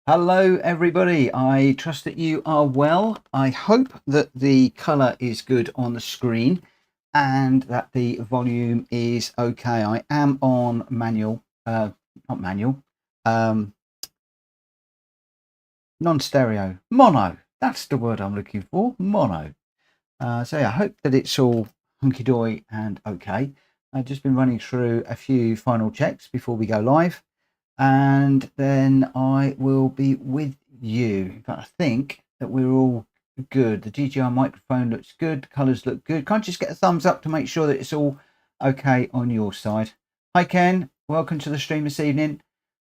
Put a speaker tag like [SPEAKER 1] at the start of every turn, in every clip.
[SPEAKER 1] Hello everybody, I trust that you are well. I hope that the colour is good on the screen and that the volume is okay. I am on manual, not manual, non-stereo, mono. That's the word I'm looking for, mono. So yeah, I hope that it's all hunky-dory and okay. I've just been running through a few final checks before we go live, and then I will be with you. In fact, I think that we're all good. The DJI microphone looks good, the colours look good. Can't just get a thumbs up to make sure that it's all okay on your side. Hi Ken, welcome to the stream this evening.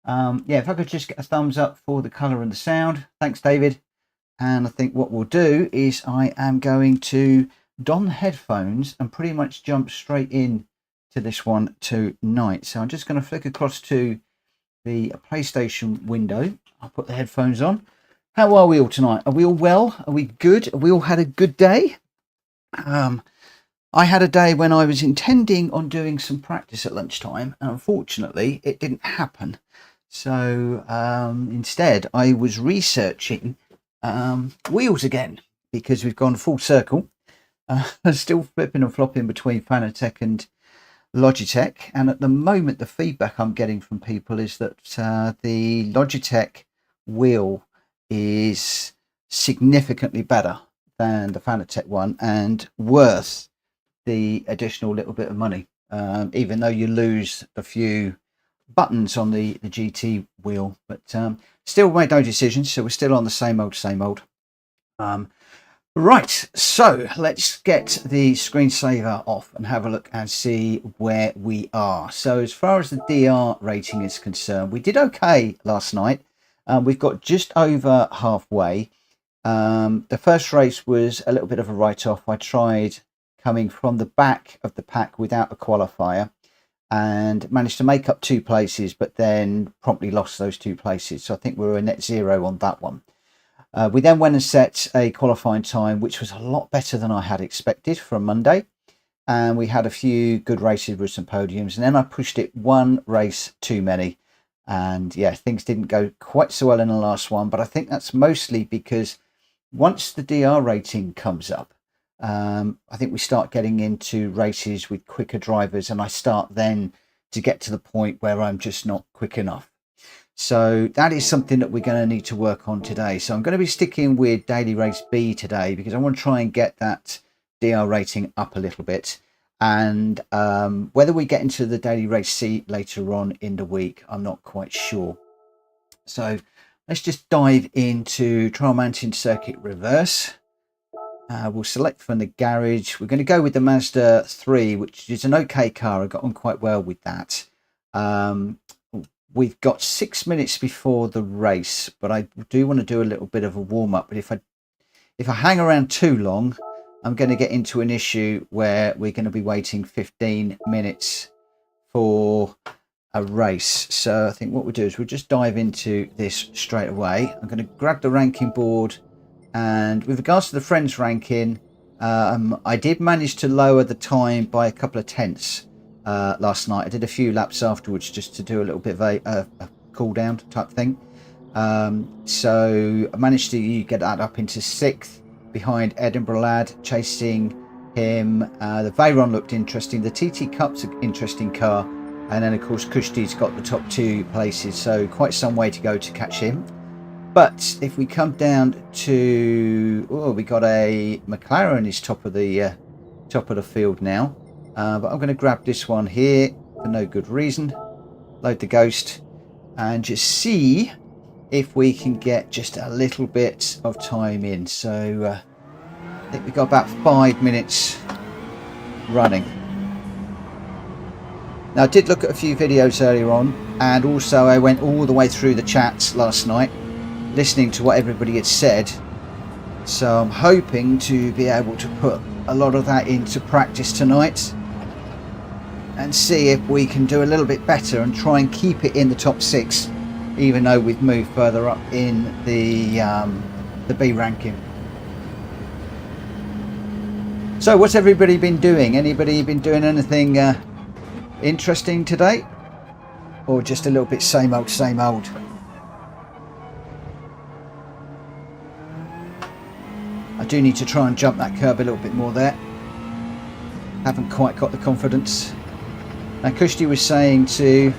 [SPEAKER 1] Yeah, if I could just get a thumbs up for the colour and the sound. Thanks David. And I think what we'll do is I am going to don the headphones and pretty much jump straight in to this one tonight. So I'm just going to flick across to the PlayStation window. I'll put the headphones on. How are we all tonight? Are we all well? Are we good? Have we all had a good day? I had a day when I was intending on doing some practice at lunchtime, and unfortunately it didn't happen. So instead I was researching wheels again, because we've gone full circle. Still flipping and flopping between Fanatec and Logitech, and at the moment the feedback I'm getting from people is that the Logitech wheel is significantly better than the Fanatec one and worth the additional little bit of money, even though you lose a few buttons on the GT wheel. But still made no decisions, so we're still on the same old. Right, so let's get the screensaver off and have a look and see where we are. So as far as the DR rating is concerned, we did okay last night. We've got just over halfway. The first race was a little bit of a write-off. I tried coming from the back of the pack without a qualifier and managed to make up 2 places, but then promptly lost those 2 places. So I think we were a net zero on that one. We then went and set a qualifying time, which was a lot better than I had expected for a Monday. And we had a few good races with some podiums. And then I pushed it 1 race too many. And yeah, things didn't go quite so well in the last one. But I think that's mostly because once the DR rating comes up, I think we start getting into races with quicker drivers. And I start then to get to the point where I'm just not quick enough. So that is something that we're going to need to work on today. So I'm going to be sticking with daily race B today, because I want to try and get that DR rating up a little bit. And whether we get into the daily race C later on in the week, I'm not quite sure. So let's just dive into Trial Mountain Circuit Reverse. We'll select from the garage. We're going to go with the Mazda 3, which is an okay car. I got on quite well with that. We've got 6 minutes before the race, but I do want to do a little bit of a warm-up. But if I hang around too long, I'm going to get into an issue where we're going to be waiting 15 minutes for a race. So I think what we'll do is we'll just dive into this straight away. I'm going to grab the ranking board, and with regards to the friends ranking, I did manage to lower the time by a couple of tenths. Last night I did a few laps afterwards just to do a little bit of a cool down type thing. So I managed to get that up into 6th behind Edinburgh Lad, chasing him. The Veyron looked interesting. The TT Cup's an interesting car, and then of course Kushti's got the top 2 places, so quite some way to go to catch him. But if we come down to, we got a McLaren is top of the field now. But I'm going to grab this one here for no good reason. Load the Ghost and just see if we can get just a little bit of time in. So I think we've got about 5 minutes running. Now I did look at a few videos earlier on, and also I went all the way through the chats last night, listening to what everybody had said. So I'm hoping to be able to put a lot of that into practice tonight and see if we can do a little bit better and try and keep it in the top 6, even though we've moved further up in the B ranking. So what's everybody been doing? Anybody been doing anything interesting today, or just a little bit same old? do need to try and jump that curb a little bit more there. Haven't quite got the confidence. Now Kushti was saying to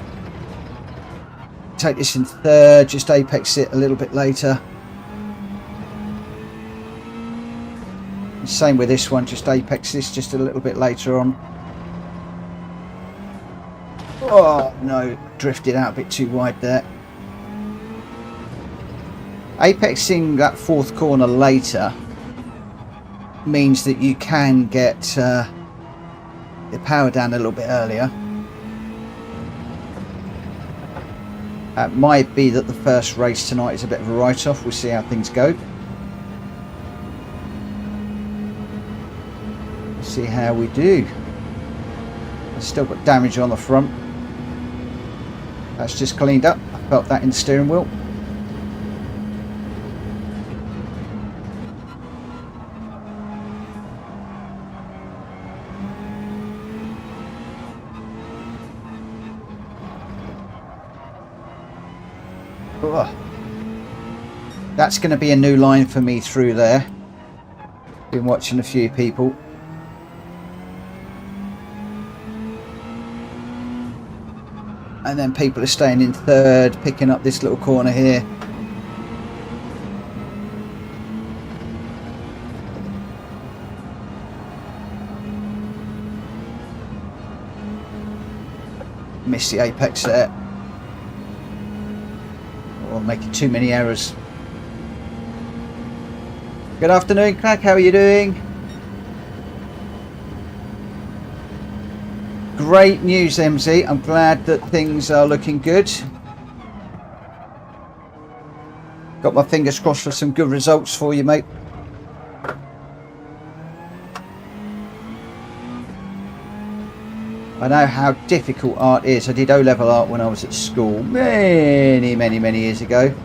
[SPEAKER 1] take this in third, just apex it a little bit later. Same with this one, just apex this just a little bit later on. Oh no, drifted out a bit too wide there. Apexing that fourth corner later means that you can get the power down a little bit earlier. It might be that the first race tonight is a bit of a write-off. We'll see how things go. See how we do. I've still got damage on the front. That's just cleaned up. I felt that in the steering wheel. Ugh. That's going to be a new line for me through there. Been watching a few people. And then people are staying in third, picking up this little corner here. Missed the apex there. Or making too many errors. Good afternoon, Crack. How are you doing? Great news, MZ. I'm glad that things are looking good. Got my fingers crossed for some good results for you, mate. I know how difficult art is. I did O-level art when I was at school many years ago.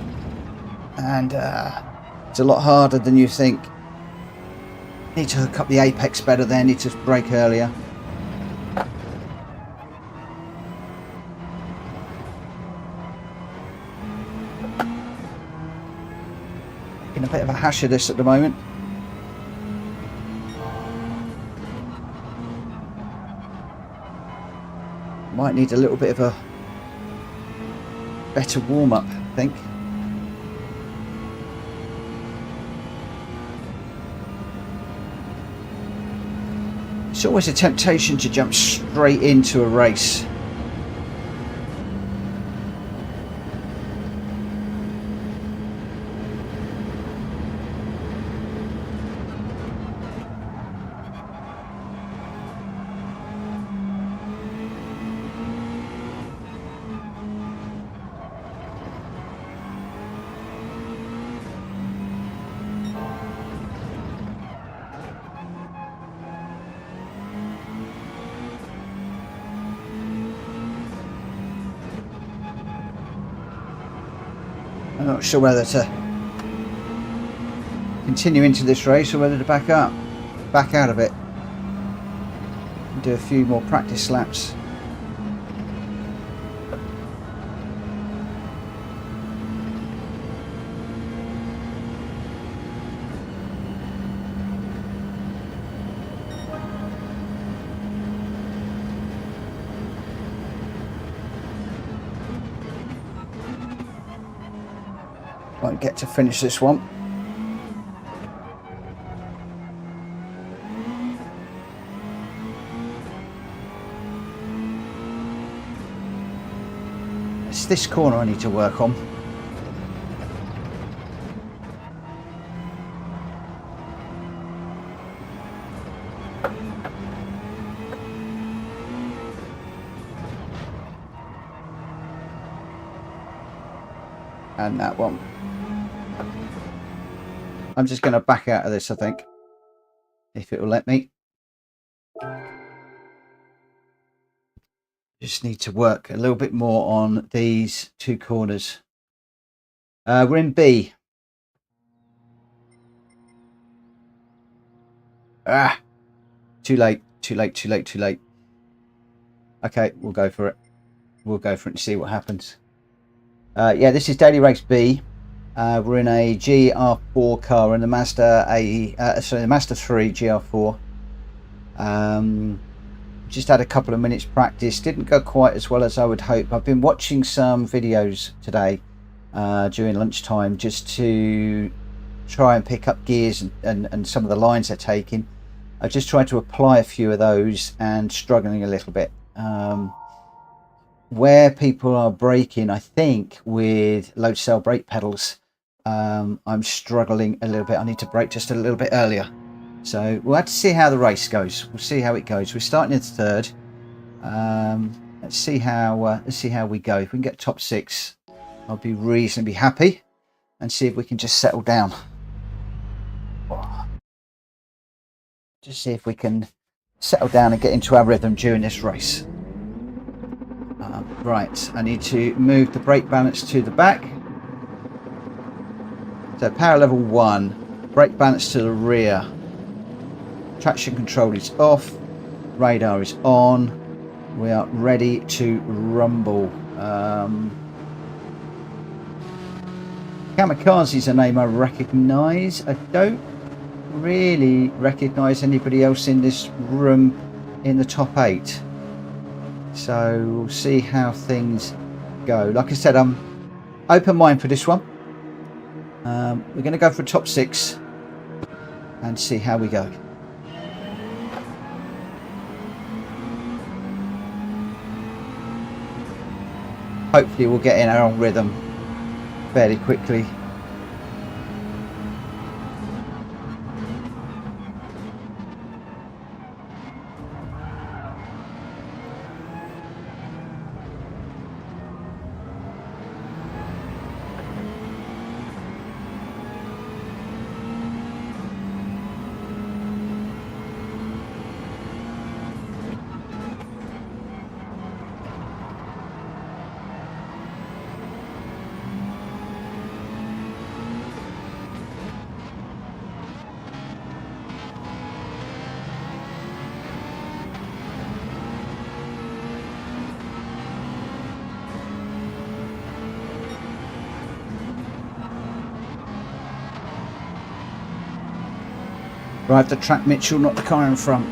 [SPEAKER 1] And it's a lot harder than you think. Need to hook up the apex better there. Need to brake earlier. A bit of a hash of this at the moment. Might need a little bit of a better warm-up, I think. It's always a temptation to jump straight into a race. I'm not sure whether to continue into this race or whether to back out of it and do a few more practice laps. Won't get to finish this one. It's this corner I need to work on. And that one. I'm just going to back out of this, I think, if it will let me. Just need to work a little bit more on these two corners. We're in B. Ah, too late. Okay, we'll go for it. We'll go for it and see what happens. Yeah, this is daily race B. We're in a GR4 car, and the Mazda the Mazda 3 GR4. Just had a couple of minutes practice. Didn't go quite as well as I would hope. I've been watching some videos today during lunchtime just to try and pick up gears and some of the lines they're taking. I just tried to apply a few of those and struggling a little bit. Where people are braking, I think with load cell brake pedals, I'm struggling a little bit. I need to brake just a little bit earlier. So we'll have to see how the race goes. We'll see how it goes. We're starting in third. Let's see how we go. If we can get top 6, I'll be reasonably happy, and see if we can just settle down. Just see if we can settle down and get into our rhythm during this race. Right, I need to move the brake balance to the back. So power level 1, brake balance to the rear. Traction control is off, radar is on. We are ready to rumble. Kamikaze is a name I recognise. I don't really recognise anybody else in this room in the top 8. So we'll see how things go. Like I said, I'm open mind for this one. We're going to go for top 6 and see how we go. Hopefully we'll get in our own rhythm fairly quickly. Drive the track, Mitchell, not the car in front.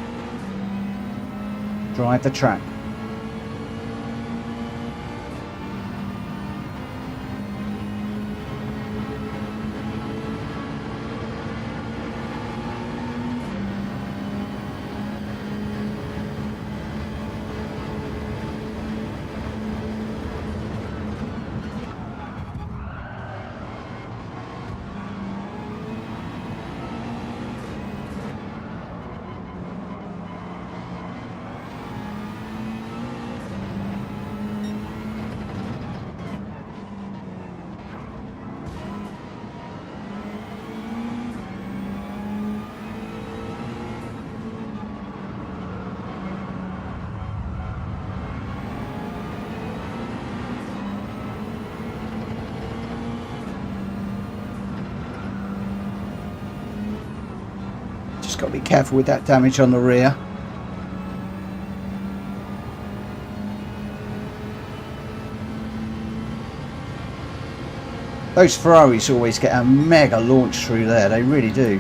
[SPEAKER 1] Drive the track. Got to be careful with that damage on the rear. Those Ferraris always get a mega launch through there, they really do.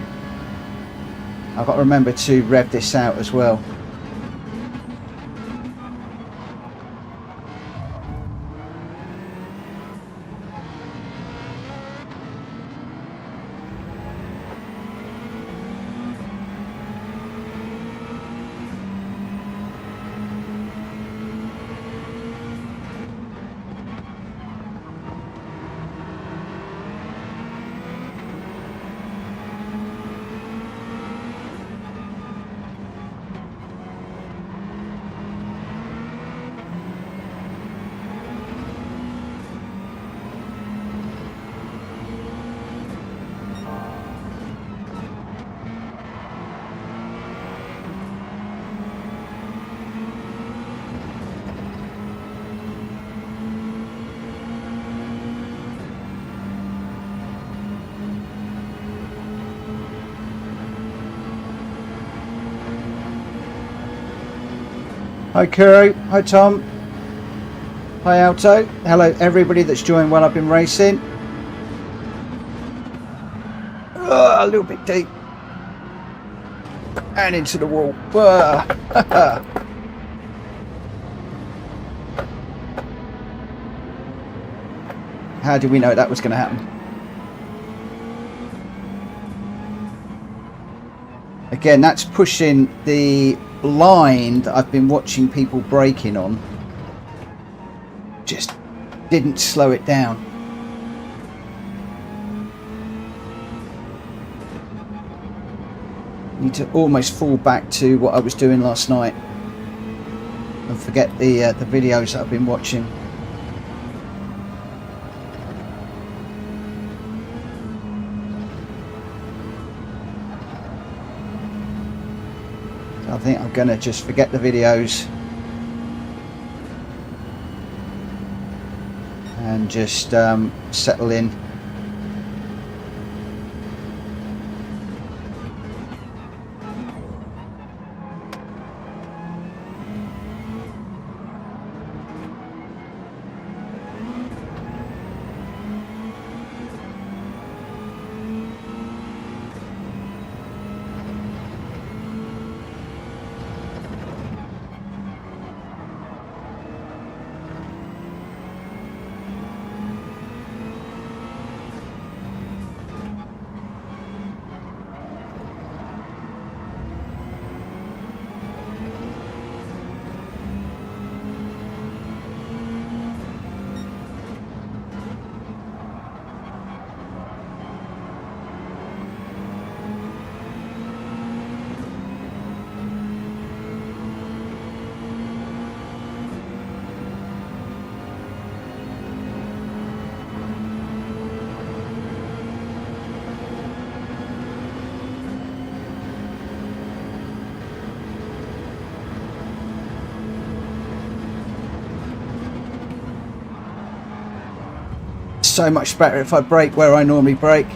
[SPEAKER 1] I've got to remember to rev this out as well. Hi Kuro, hi Tom, hi Alto, hello everybody that's joined while I've been racing. A little bit deep. And into the wall. How did we know that was going to happen? Again, that's pushing the blind that I've been watching people braking on. Just didn't slow it down. Need to almost fall back to what I was doing last night and forget the videos that I've been watching. So I think I'm going to just forget the videos and just settle in. So much better if I brake where I normally brake.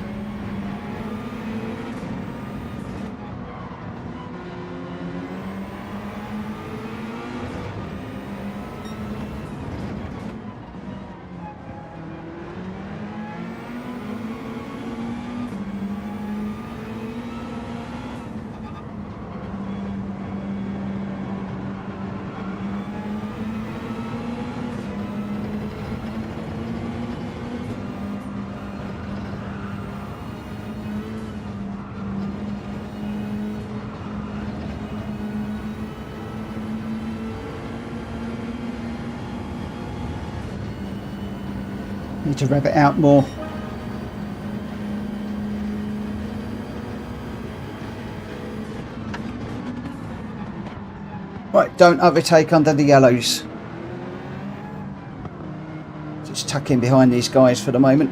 [SPEAKER 1] Need to rev it out more. Right, don't overtake under the yellows. Just tuck in behind these guys for the moment.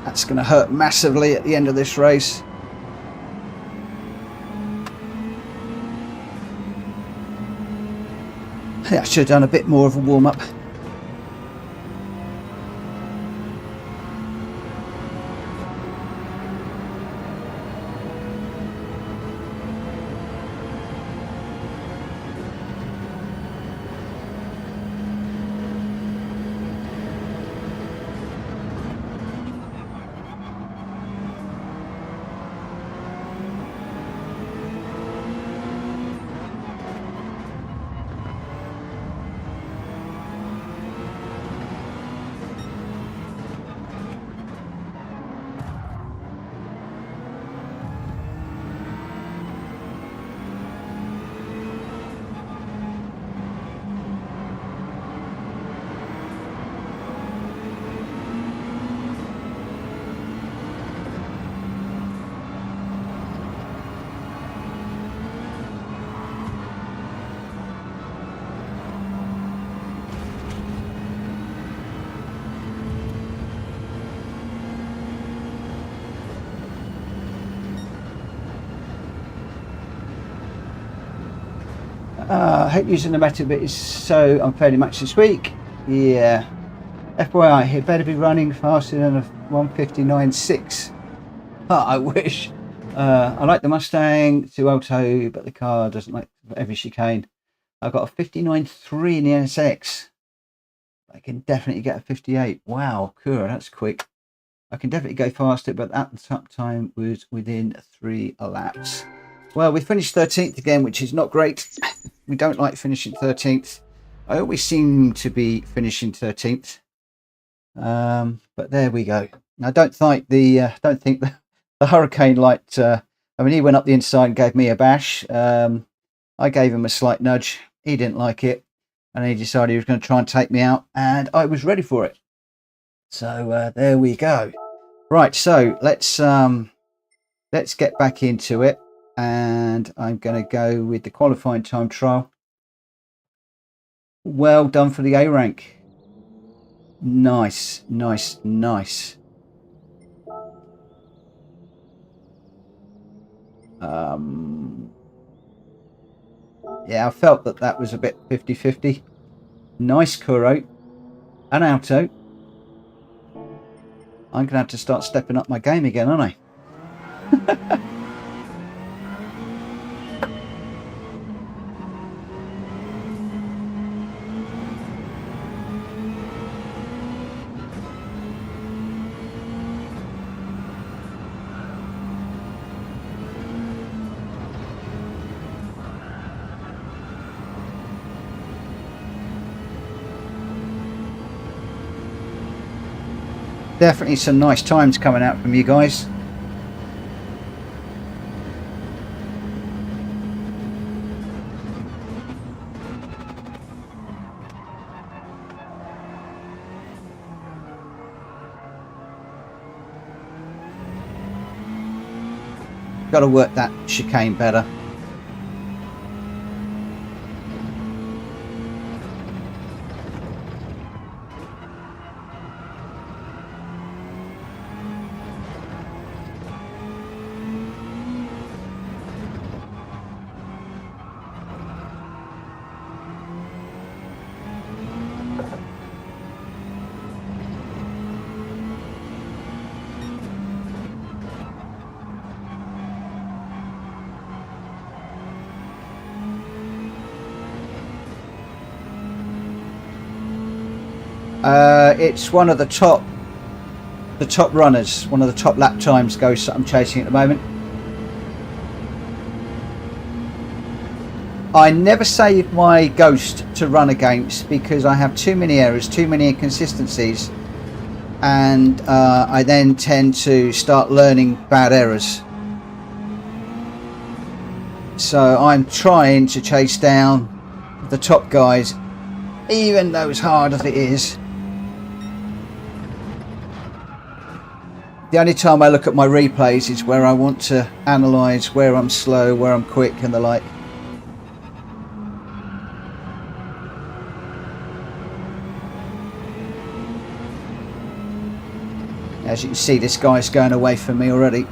[SPEAKER 1] That's going to hurt massively at the end of this race. I should have done a bit more of a warm-up. I hope using the meta bit is so unfairly matched this week. Yeah. FYI, it better be running faster than a 159.6. Oh, I wish. I like the Mustang to Alto, but the car doesn't like every chicane. I've got a 59.3 in the NSX. I can definitely get a 58. Wow, cool, that's quick. I can definitely go faster, but at the top time was within 3 laps. Well, we finished 13th again, which is not great. We don't like finishing 13th. I always seem to be finishing 13th. But there we go. I don't think the Hurricane liked. I mean, he went up the inside and gave me a bash. I gave him a slight nudge. He didn't like it, and he decided he was going to try and take me out, and I was ready for it. So there we go. Right, so let's get back into it, and I'm going to go with the qualifying time trial. Well done for the A rank. Nice, nice, nice. Yeah, I felt that was a bit 50-50. Nice Kuro. An Auto. I'm going to have to start stepping up my game again, aren't I? Definitely some nice times coming out from you guys. Got to work that chicane better. It's one of the top runners, one of the top lap times goes that I'm chasing at the moment. I never save my Ghost to run against because I have too many errors, too many inconsistencies, and I then tend to start learning bad errors. So I'm trying to chase down the top guys, even though as hard as it is. The only time I look at my replays is where I want to analyse where I'm slow, where I'm quick and the like. As you can see, this guy's going away from me already.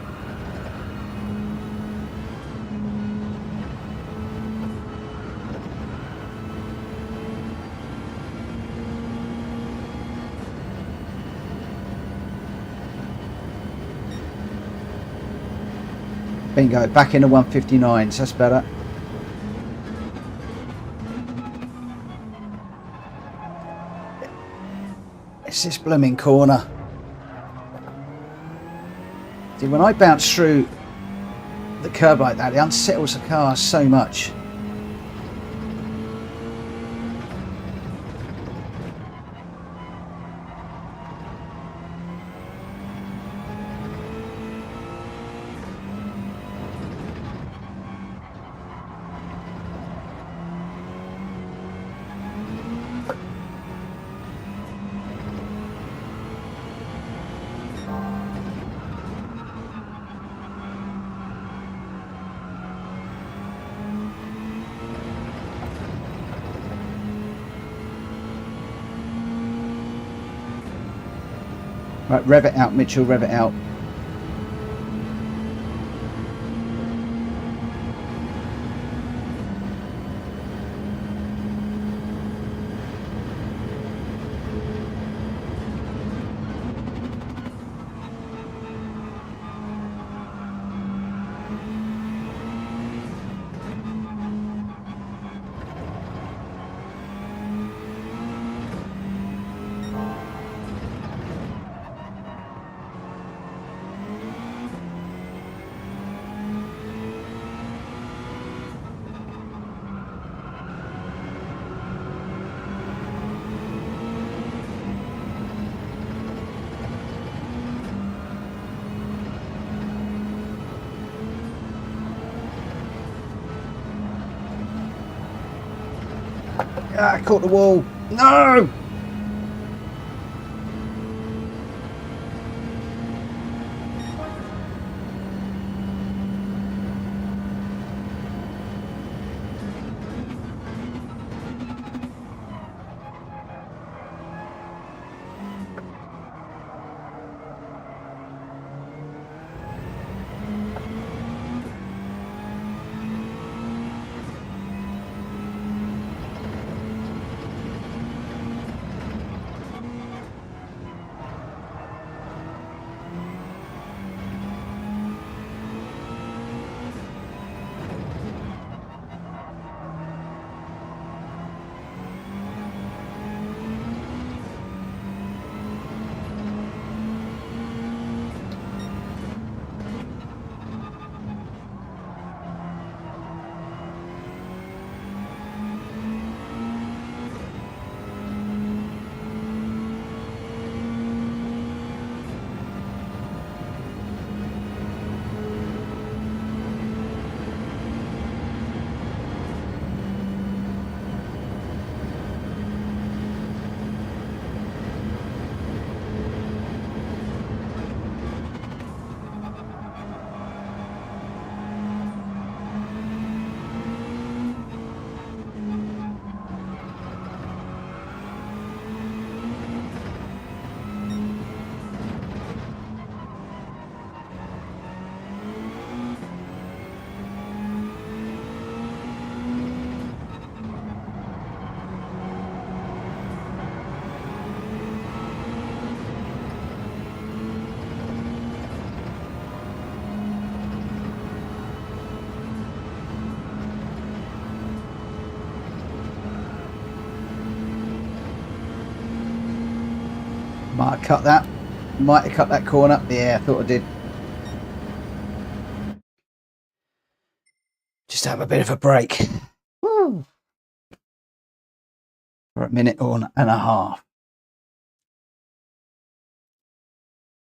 [SPEAKER 1] Bingo, back into 159s, that's better. It's this blooming corner. See, when I bounce through the curb like that, it unsettles the car so much. Right, rev it out, Mitchell, rev it out. I caught the wall. No! Might have cut that. Might have cut that corner. Yeah, I thought I did. Just have a bit of a break. Woo. For a minute and a half.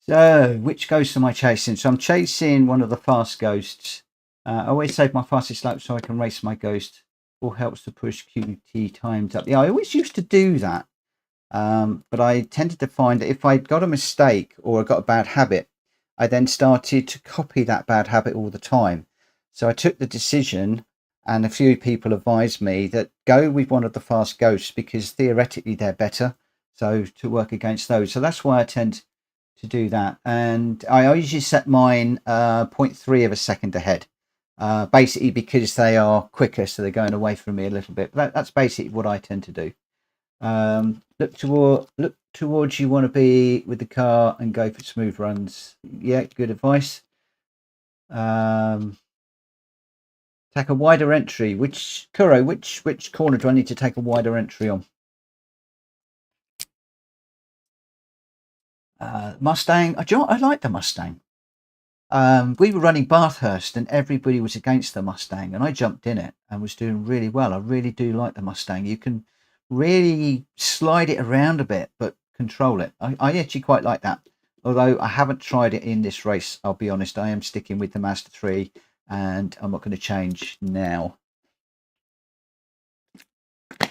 [SPEAKER 1] So, which ghost am I chasing? So I'm chasing one of the fast ghosts. I always save my fastest lap so I can race my ghost. All helps to push QT times up. Yeah, I always used to do that. But I tended to find that if I got a mistake or I got a bad habit, I then started to copy that bad habit all the time. So I took the decision, and a few people advised me that go with one of the fast ghosts because theoretically they're better. So to work against those. So that's why I tend to do that. And I usually set mine 0.3 of a second ahead. Basically because they are quicker, so they're going away from me a little bit. But that's basically what I tend to do. Look towards you want to be with the car and go for smooth runs. Yeah, good advice. Take a wider entry. Which corner do I need to take a wider entry on? Mustang. I like the Mustang. We were running Bathurst and everybody was against the Mustang, and I jumped in it and was doing really well. I really do like the Mustang. You can really slide it around a bit, but control it. I actually quite like that. Although I haven't tried it in this race, I'll be honest. I am sticking with the Mazda 3 and I'm not going to change now. So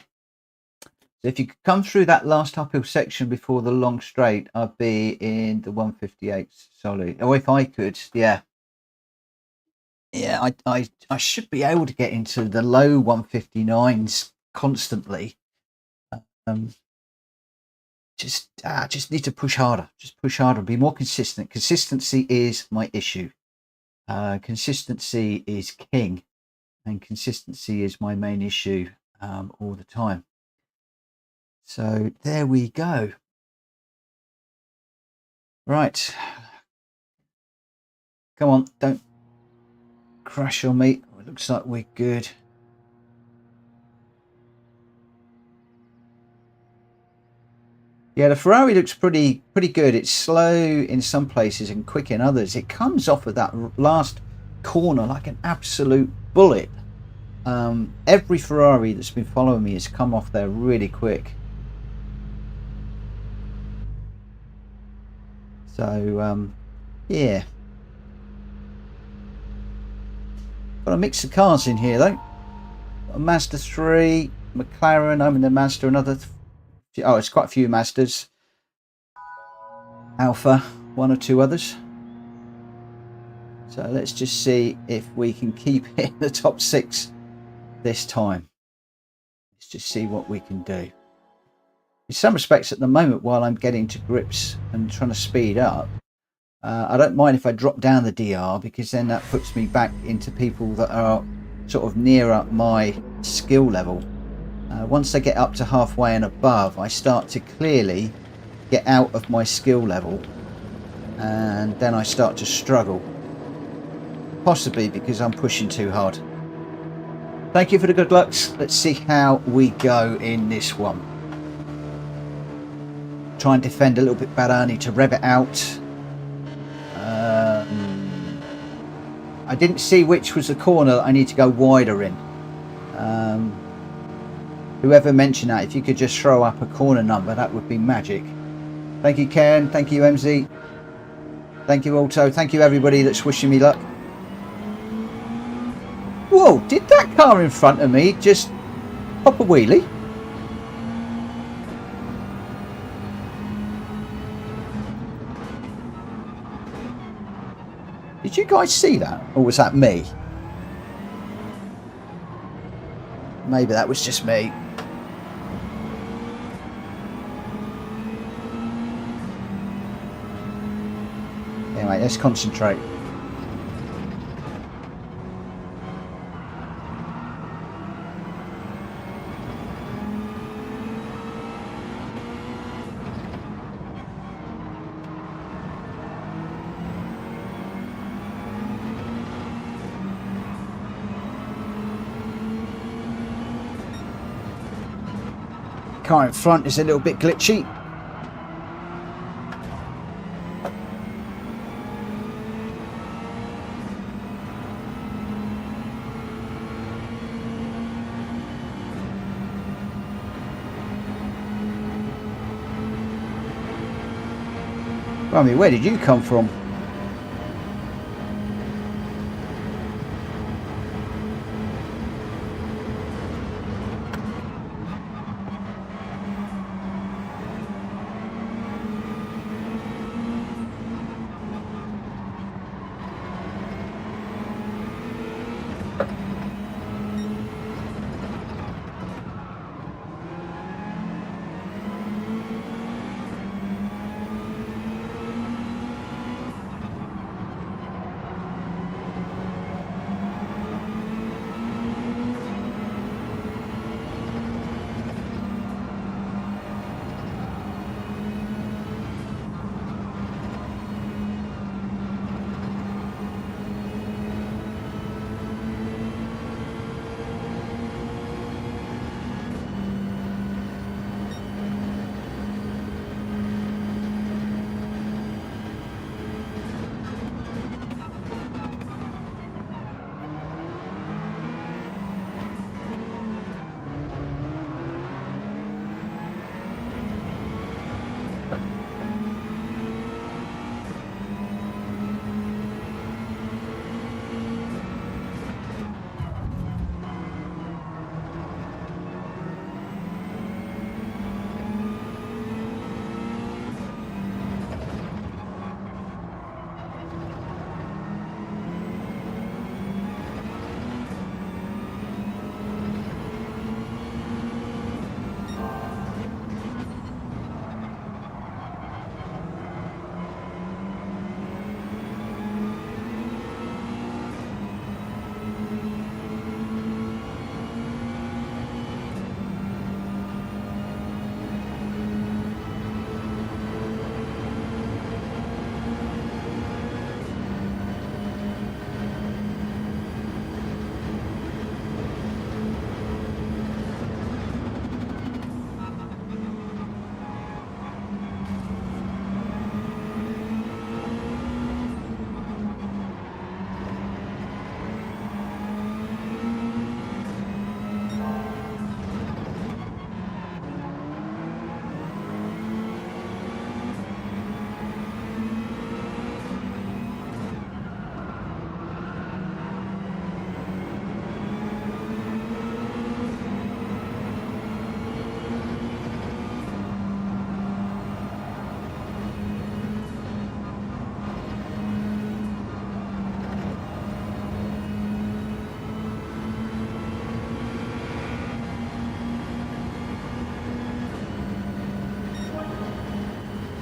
[SPEAKER 1] if you could come through that last uphill section before the long straight, I'd be in the 158 solid. Or if I could, yeah. Yeah, I should be able to get into the low 159s constantly. Just need to push harder. Just push harder. Be more consistent. Consistency is my issue. Consistency is king, and consistency is my main issue all the time. So there we go. Right. Come on, don't crash on me. It looks like we're good. Yeah, the Ferrari looks pretty good. It's slow in some places and quick in others. It comes off of that last corner like an absolute bullet. Every Ferrari that's been following me has come off there really quick. So, yeah. Got a mix of cars in here though. Got a Mazda 3, McLaren, I'm in the Mazda, another... Oh, it's quite a few Mazdas. Alpha, one or two others. So let's just see if we can keep it in the top 6 this time. Let's just see what we can do. In some respects at the moment, while I'm getting to grips and trying to speed up, I don't mind if I drop down the DR, because then that puts me back into people that are sort of nearer my skill level. Once I get up to halfway and above, I start to clearly get out of my skill level, and then I start to struggle. Possibly because I'm pushing too hard. Thank you for the good lucks. Let's see how we go in this one. Try and defend a little bit better. I need to rev it out. I didn't see which was the corner that I need to go wider in. Whoever mentioned that, if you could just throw up a corner number, that would be magic. Thank you, Ken. Thank you, MZ. Thank you, Alto. Thank you, everybody that's wishing me luck. Whoa, did that car in front of me just pop a wheelie? Did you guys see that? Or was that me? Maybe that was just me. Anyway, let's concentrate. Car in front is a little bit glitchy. Rummy, where did you come from?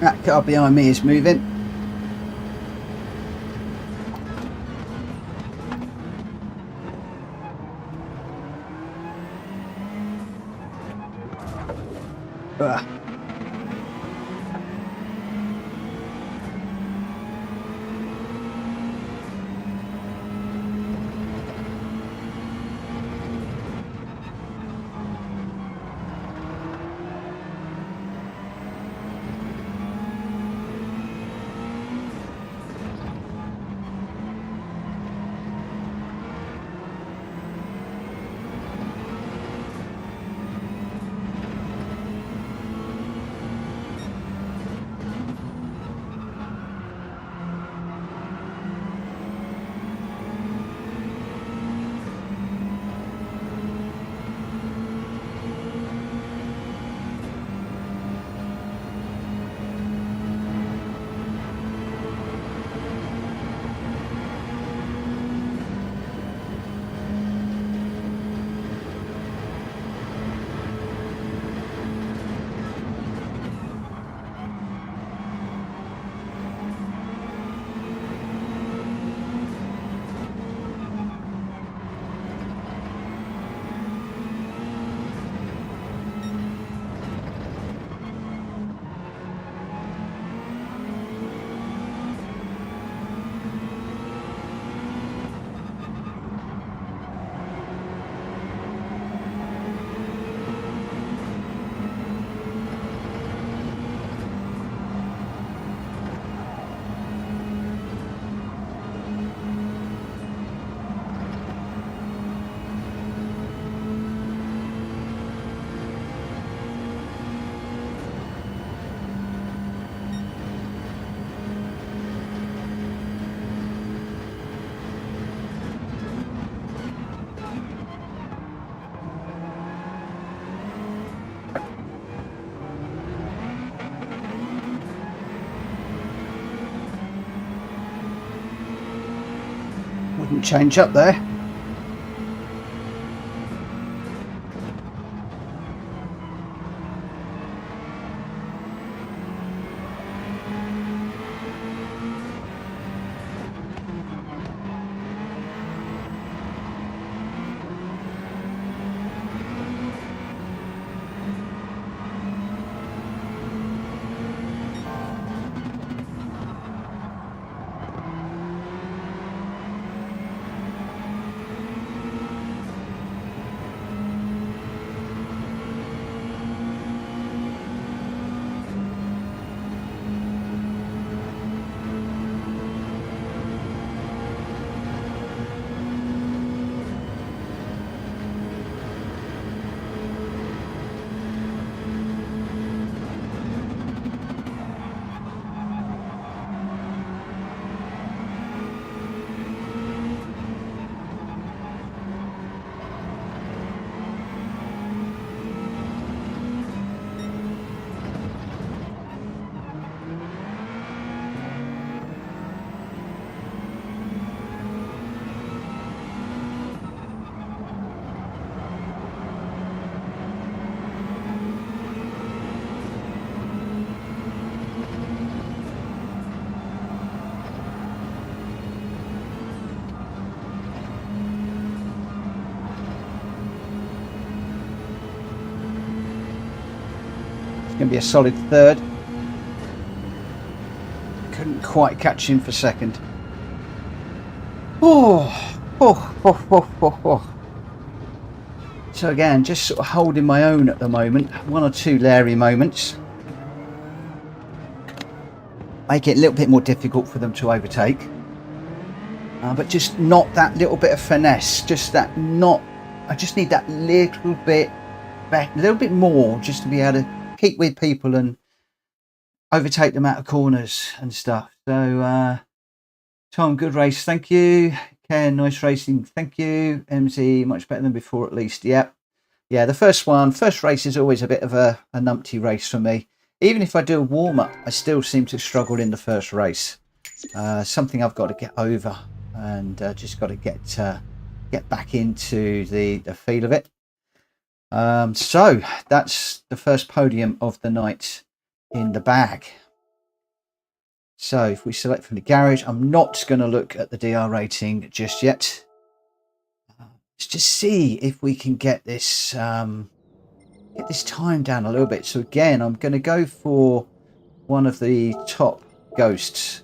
[SPEAKER 1] That car behind me is moving. Ugh. Wouldn't change up there. Going to be a solid third. Couldn't quite catch him for second. Oh. So again, just sort of holding my own at the moment. One or two Larry moments. Make it a little bit more difficult for them to overtake. But just not that little bit of finesse. Just that not. I just need that little bit back, a little bit more, just to be able to keep with people and overtake them out of corners and stuff. So Tom, good race, thank you. Ken, nice racing, thank you. MZ, much better than before at least. Yeah, the first race is always a bit of a numpty race for me. Even if I do a warm-up, I still seem to struggle in the first race. Something I've got to get over, and just got to get back into the feel of it. So that's the first podium of the night in the bag. So if we select from the garage, I'm not going to look at the DR rating just yet. Let's just see if we can get this time down a little bit. So again, I'm going to go for one of the top ghosts.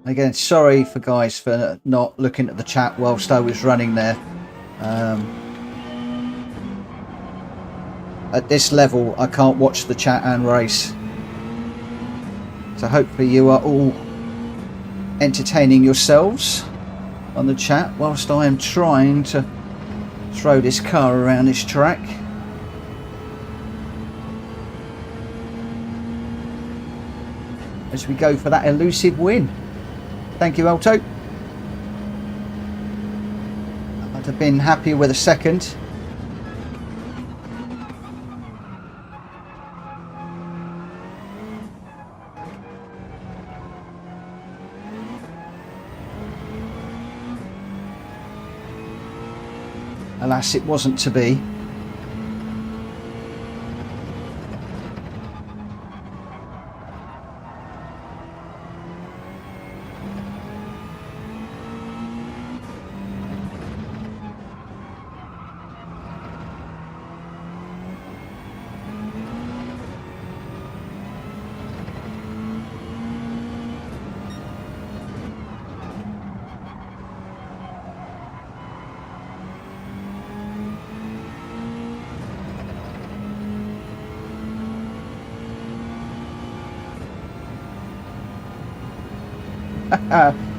[SPEAKER 1] Again, sorry for guys for not looking at the chat whilst I was running there. At this level, I can't watch the chat and race. So hopefully you are all entertaining yourselves on the chat whilst I am trying to throw this car around this track. As we go for that elusive win. Thank you, Alto. I'd have been happier with a second. Alas, it wasn't to be.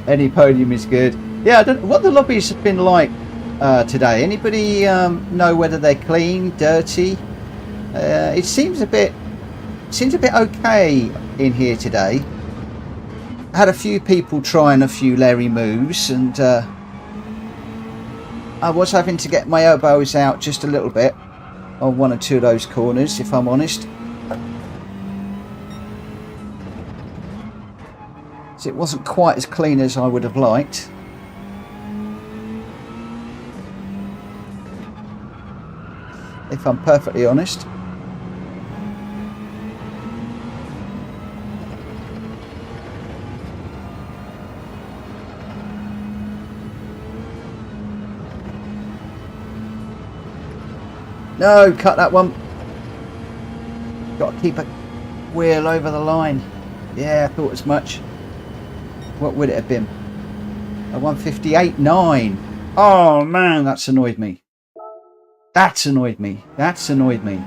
[SPEAKER 1] Any podium is good. Yeah, I don't know what the lobbies have been like today. Anybody know whether they're clean, dirty? It seems a bit okay in here today. I had a few people trying a few Larry moves, and I was having to get my elbows out just a little bit on one or two of those corners, if I'm honest. So it wasn't quite as clean as I would have liked. If I'm perfectly honest. No, cut that one. Got to keep a wheel over the line. Yeah, I thought as much. What would it have been? A 158.9. Oh man, that's annoyed me. That's annoyed me. That's annoyed me.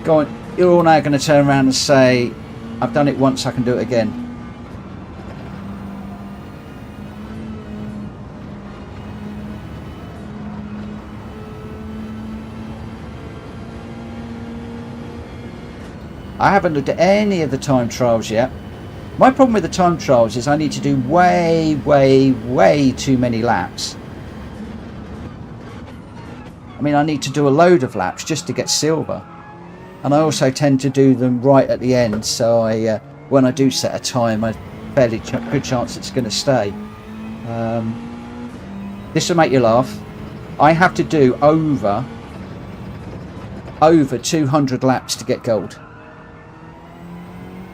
[SPEAKER 1] Go on, you're all now going to turn around and say, I've done it once, I can do it again. I haven't looked at any of the time trials yet. My problem with the time trials is I need to do way too many laps. I mean, I need to do a load of laps just to get silver. And I also tend to do them right at the end, so when I do set a time, I have a fairly good chance it's going to stay. This will make you laugh. I have to do over 200 laps to get gold,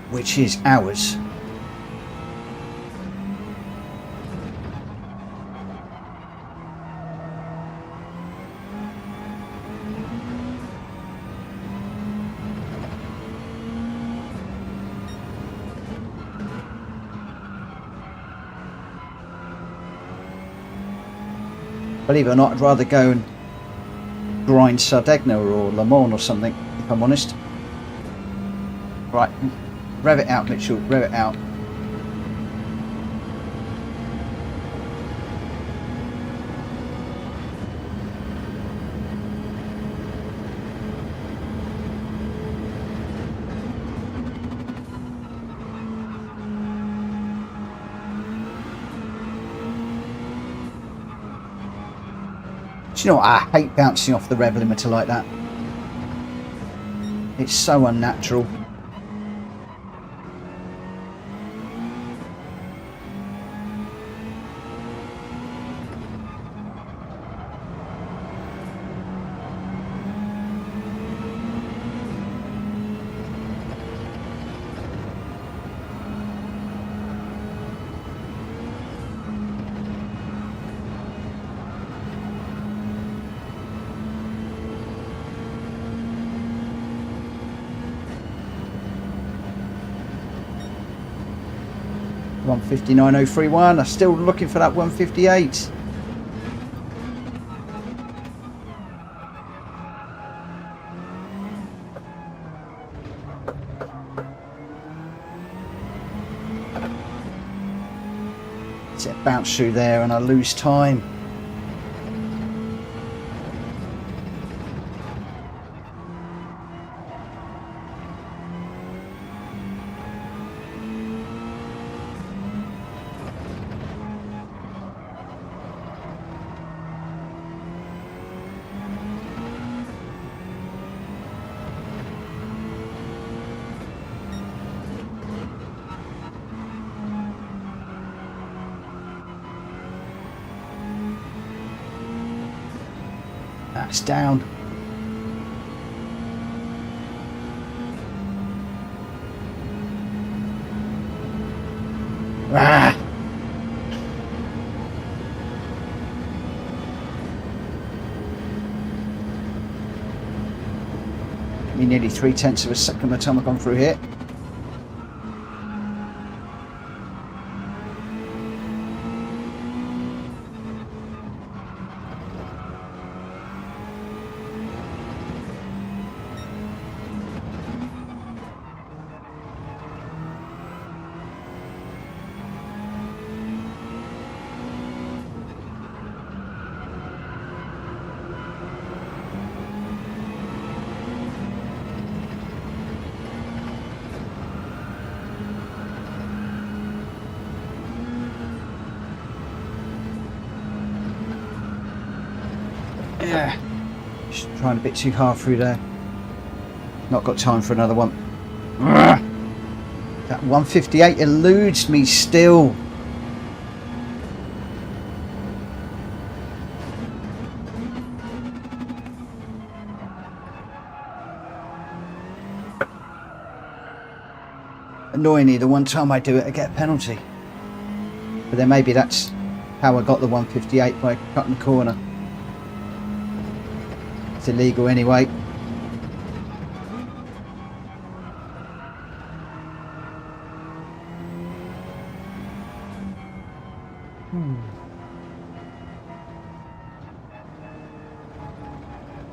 [SPEAKER 1] which is hours. Believe it or not, I'd rather go and grind Sardegna or Le Mans or something, if I'm honest. Right, rev it out, Mitchell, rev it out. Do you know what? I hate bouncing off the rev limiter like that. It's so unnatural. 159.031. I'm still looking for that 158. It's a bounce through there and I lose time. That's down. Ah. Me nearly 3/10 of a second by the time I've gone through here. Yeah, just trying a bit too hard through there. Not got time for another one. That 158 eludes me still. Annoyingly, the one time I do it, I get a penalty. But then maybe that's how I got the 158 by cutting the corner. It's illegal anyway.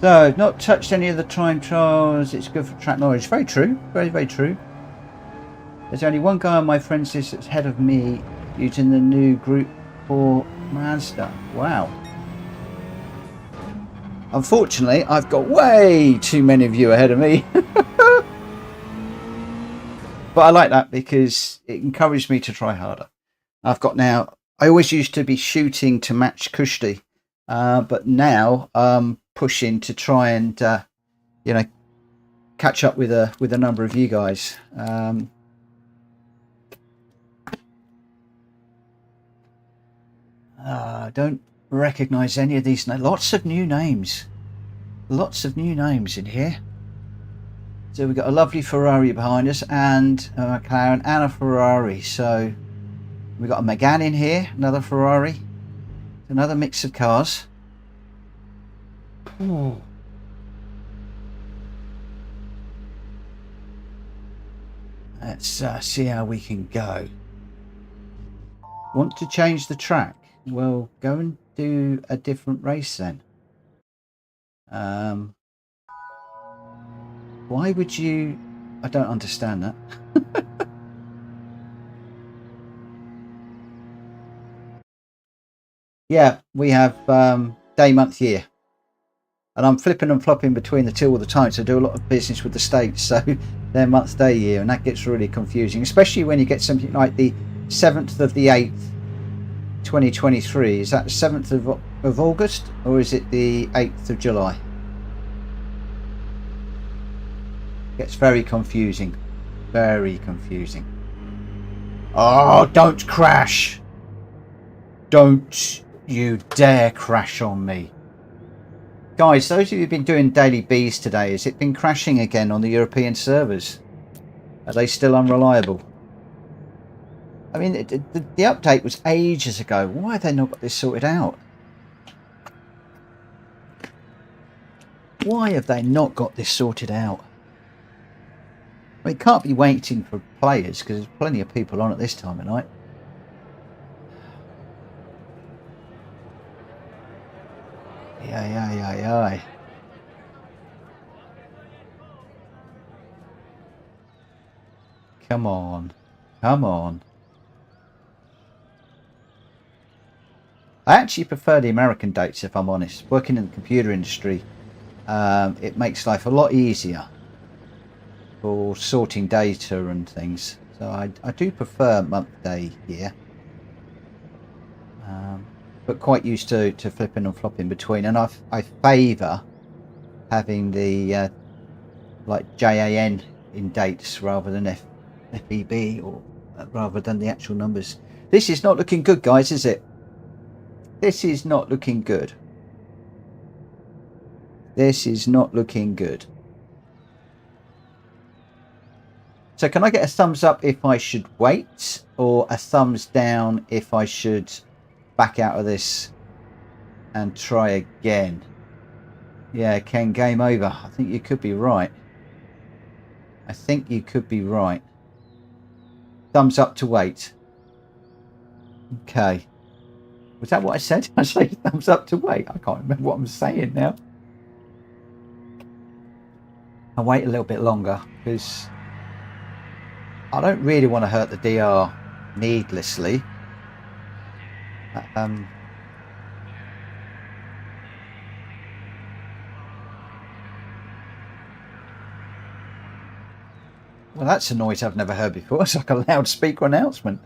[SPEAKER 1] So, not touched any of the time trials. It's good for track knowledge. Very true. Very, very true. There's only one guy on my friends list that's ahead of me using the new Group 4 Mazda. Wow. Unfortunately, I've got way too many of you ahead of me. But I like that because it encouraged me to try harder. I've got now, I always used to be shooting to match Kushti, but now I'm pushing to try and, you know, catch up with a number of you guys. I don't recognize any of these names. Lots of new names in here. So we've got a lovely Ferrari behind us and a McLaren and a Ferrari. So we've got a Megane in here, another Ferrari, another mix of cars. Ooh. Let's see how we can go. Want to change the track? Well, go and do a different race then. Why would you? I don't understand that. Yeah, we have day, month, year. And I'm flipping and flopping between the two all the time. So I do a lot of business with the States. So they're month, day, year. And that gets really confusing. Especially when you get something like the 7th of the 8th, 2023. Is that the 7th of August? Or is it the 8th of July? Gets very confusing. Very confusing. Oh, don't crash. Don't you dare crash on me. Guys, those of you who've been doing daily Bs today, has it been crashing again on the European servers? Are they still unreliable? I mean, the update was ages ago. Why have they not got this sorted out? Why have they not got this sorted out? I mean, it can't be waiting for players because there's plenty of people on at this time of night. Yeah. Come on. Come on. I actually prefer the American dates, if I'm honest. Working in the computer industry, it makes life a lot easier for sorting data and things. So I do prefer month day here. But quite used to flipping and flopping between. And I favour having the like JAN in dates rather than FEB, or rather than the actual numbers. This is not looking good, guys, is it? This is not looking good. This is not looking good. So can I get a thumbs up if I should wait, or a thumbs down if I should back out of this and try again? Yeah, Ken, game over. I think you could be right. I think you could be right. Thumbs up to wait. Okay. Was that what I said? I said thumbs up to wait. I can't remember what I'm saying now. I'll wait a little bit longer because I don't really want to hurt the DR needlessly. Well, that's a noise I've never heard before. It's like a loudspeaker announcement.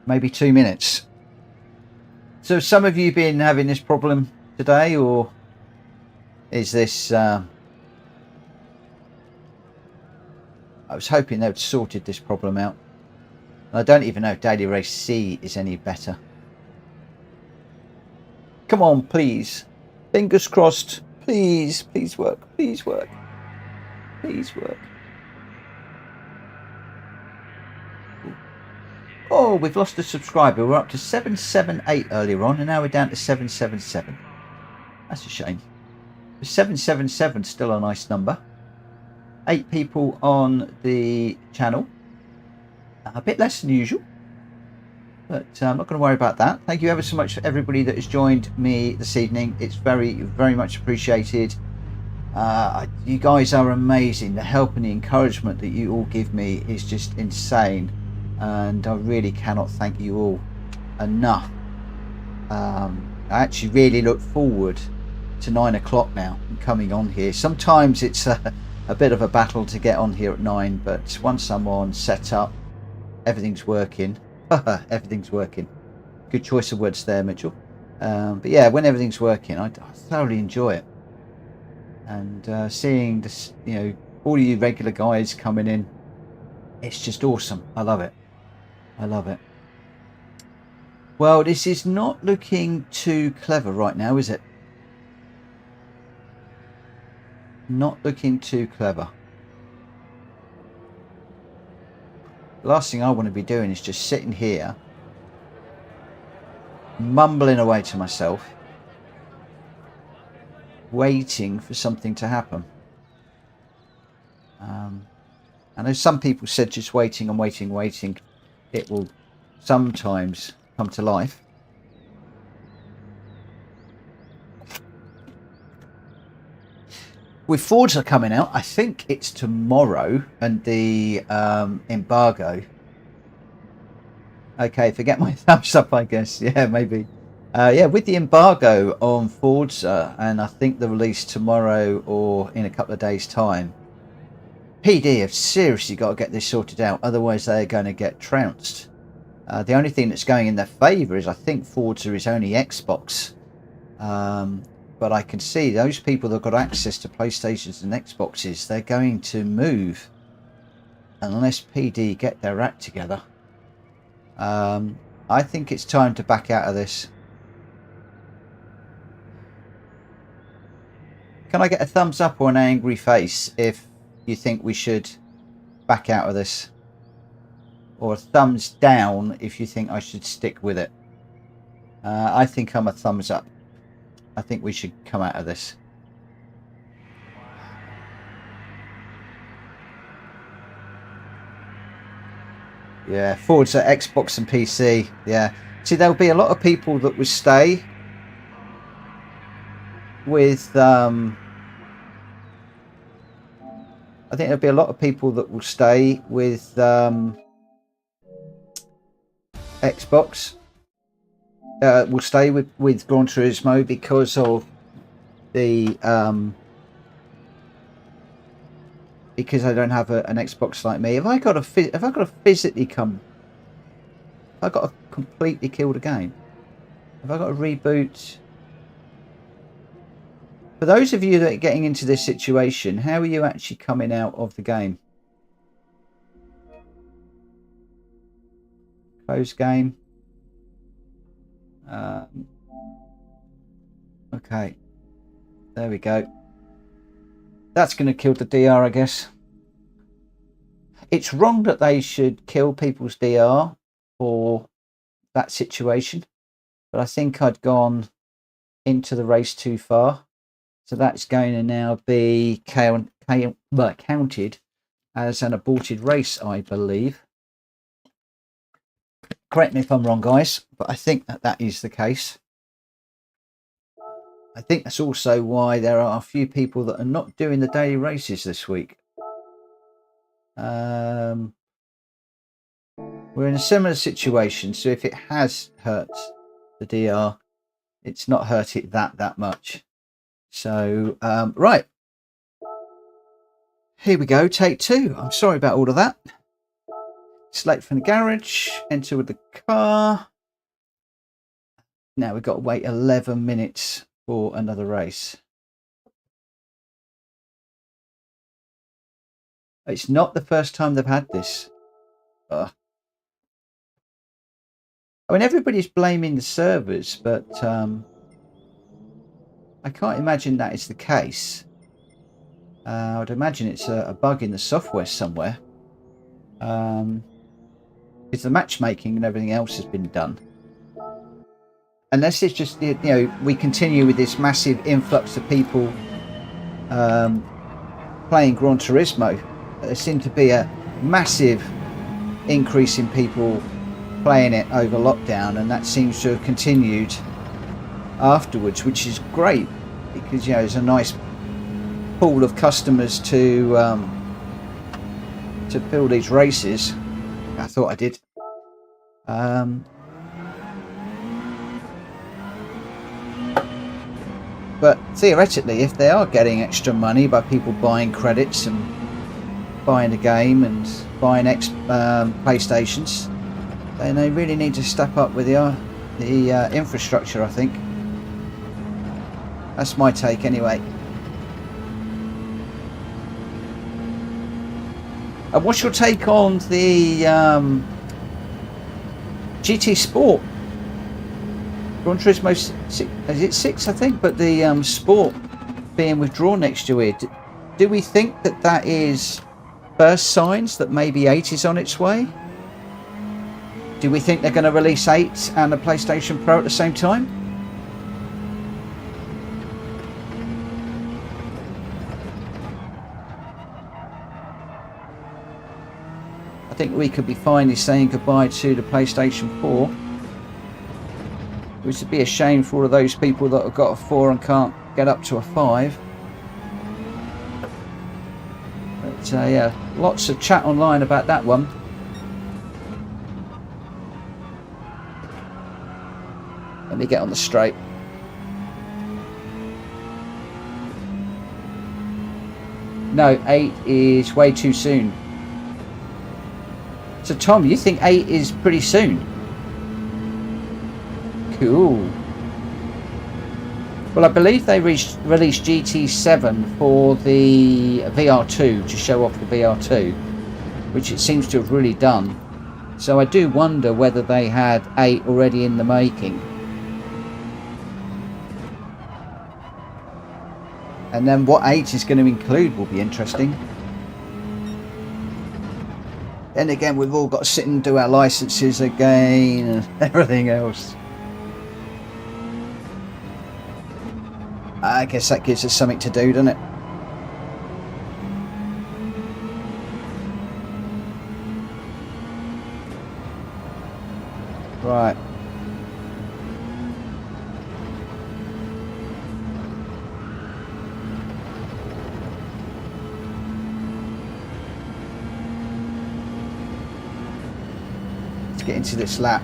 [SPEAKER 1] Maybe 2 minutes. So some of you been having this problem today, or is this... I was hoping they'd sorted this problem out. I don't even know if Daily Race C is any better. Come on, please. Fingers crossed. Please, please work. Please work. Please work. Oh, we've lost a subscriber. We're up to 778 earlier on, and now we're down to 777. That's a shame. 777 is still a nice number. 8 people on the channel. A bit less than usual, but I'm not going to worry about that. Thank you ever so much for everybody that has joined me this evening. It's very, very much appreciated. You guys are amazing. The help and the encouragement that you all give me is just insane, and I really cannot thank you all enough. I actually really look forward to 9 o'clock now and coming on here. Sometimes it's a bit of a battle to get on here at 9, but once I'm on, set up, everything's working. Everything's working. Good choice of words there, Mitchell. But yeah, when everything's working, I thoroughly enjoy it. And seeing this, all of you regular guys coming in, it's just awesome. I love it. I love it. Well, this is not looking too clever right now, is it? Not looking too clever. The last thing I want to be doing is just sitting here, mumbling away to myself, waiting for something to happen. I know some people said just waiting and waiting, it will sometimes come to life. With Forza coming out, I think it's tomorrow, and the embargo. Okay, forget my thumbs up, I guess. Yeah, maybe. Yeah, with the embargo on Forza, and I think the release tomorrow or in a couple of days' time, PD have seriously got to get this sorted out, otherwise they're going to get trounced. The only thing that's going in their favour is I think Forza is only Xbox. But I can see those people that have got access to PlayStations and Xboxes, they're going to move unless PD get their act together. I think it's time to back out of this. Can I get a thumbs up or an angry face if you think we should back out of this? Or a thumbs down if you think I should stick with it? I think I'm a thumbs up. I think we should come out of this. Yeah, Forza, Xbox and PC. Yeah, See, there'll be a lot of people that will stay with I think there'll be a lot of people that will stay with Xbox. Will stay with Gran Turismo because of the because I don't have an Xbox like me. Have I got to physically come? Have I got to completely kill the game? Have I got to reboot? For those of you that are getting into this situation, how are you actually coming out of the game? Close game. Okay. There we go. That's going to kill the DR, I guess. It's wrong that they should kill people's DR for that situation, but I think I'd gone into the race too far. So that's going to now be counted as an aborted race, I believe. Correct me if I'm wrong, guys, but I think that is the case. I think that's also why there are a few people that are not doing the daily races this week. We're in a similar situation, so if it has hurt the DR, it's not hurt it that much. So, right. Here we go, take 2. I'm sorry about all of that. Select from the garage, enter with the car. Now we've got to wait 11 minutes for another race. It's not the first time they've had this. I mean, everybody's blaming the servers, but I can't imagine that is the case. I would imagine it's a bug in the software somewhere. Because the matchmaking and everything else has been done. Unless it's just, you know, we continue with this massive influx of people playing Gran Turismo. There seemed to be a massive increase in people playing it over lockdown, and that seems to have continued afterwards, which is great because, you know, there's a nice pool of customers to fill these races. I thought I did. But theoretically, if they are getting extra money by people buying credits and buying the game and buying PlayStations, then they really need to step up with the infrastructure, I think. That's my take anyway. And what's your take on the GT Sport? Gran Turismo 6, is it 6 I think, but the Sport being withdrawn next year. Do we think that is first signs that maybe 8 is on its way? Do we think they're going to release 8 and a PlayStation Pro at the same time? I think we could be finally saying goodbye to the PlayStation 4. Which would be a shame for all of those people that have got a 4 and can't get up to a 5. But yeah, lots of chat online about that one. Let me get on the straight. No, 8 is way too soon. So Tom, you think 8 is pretty soon? Cool. Well, I believe they released GT7 for the VR2 to show off the VR2, which it seems to have really done. So I do wonder whether they had 8 already in the making. And then what 8 is going to include will be interesting. Then again, we've all got to sit and do our licenses again and everything else. I guess that gives us something to do, doesn't it? Right. to get into this lap.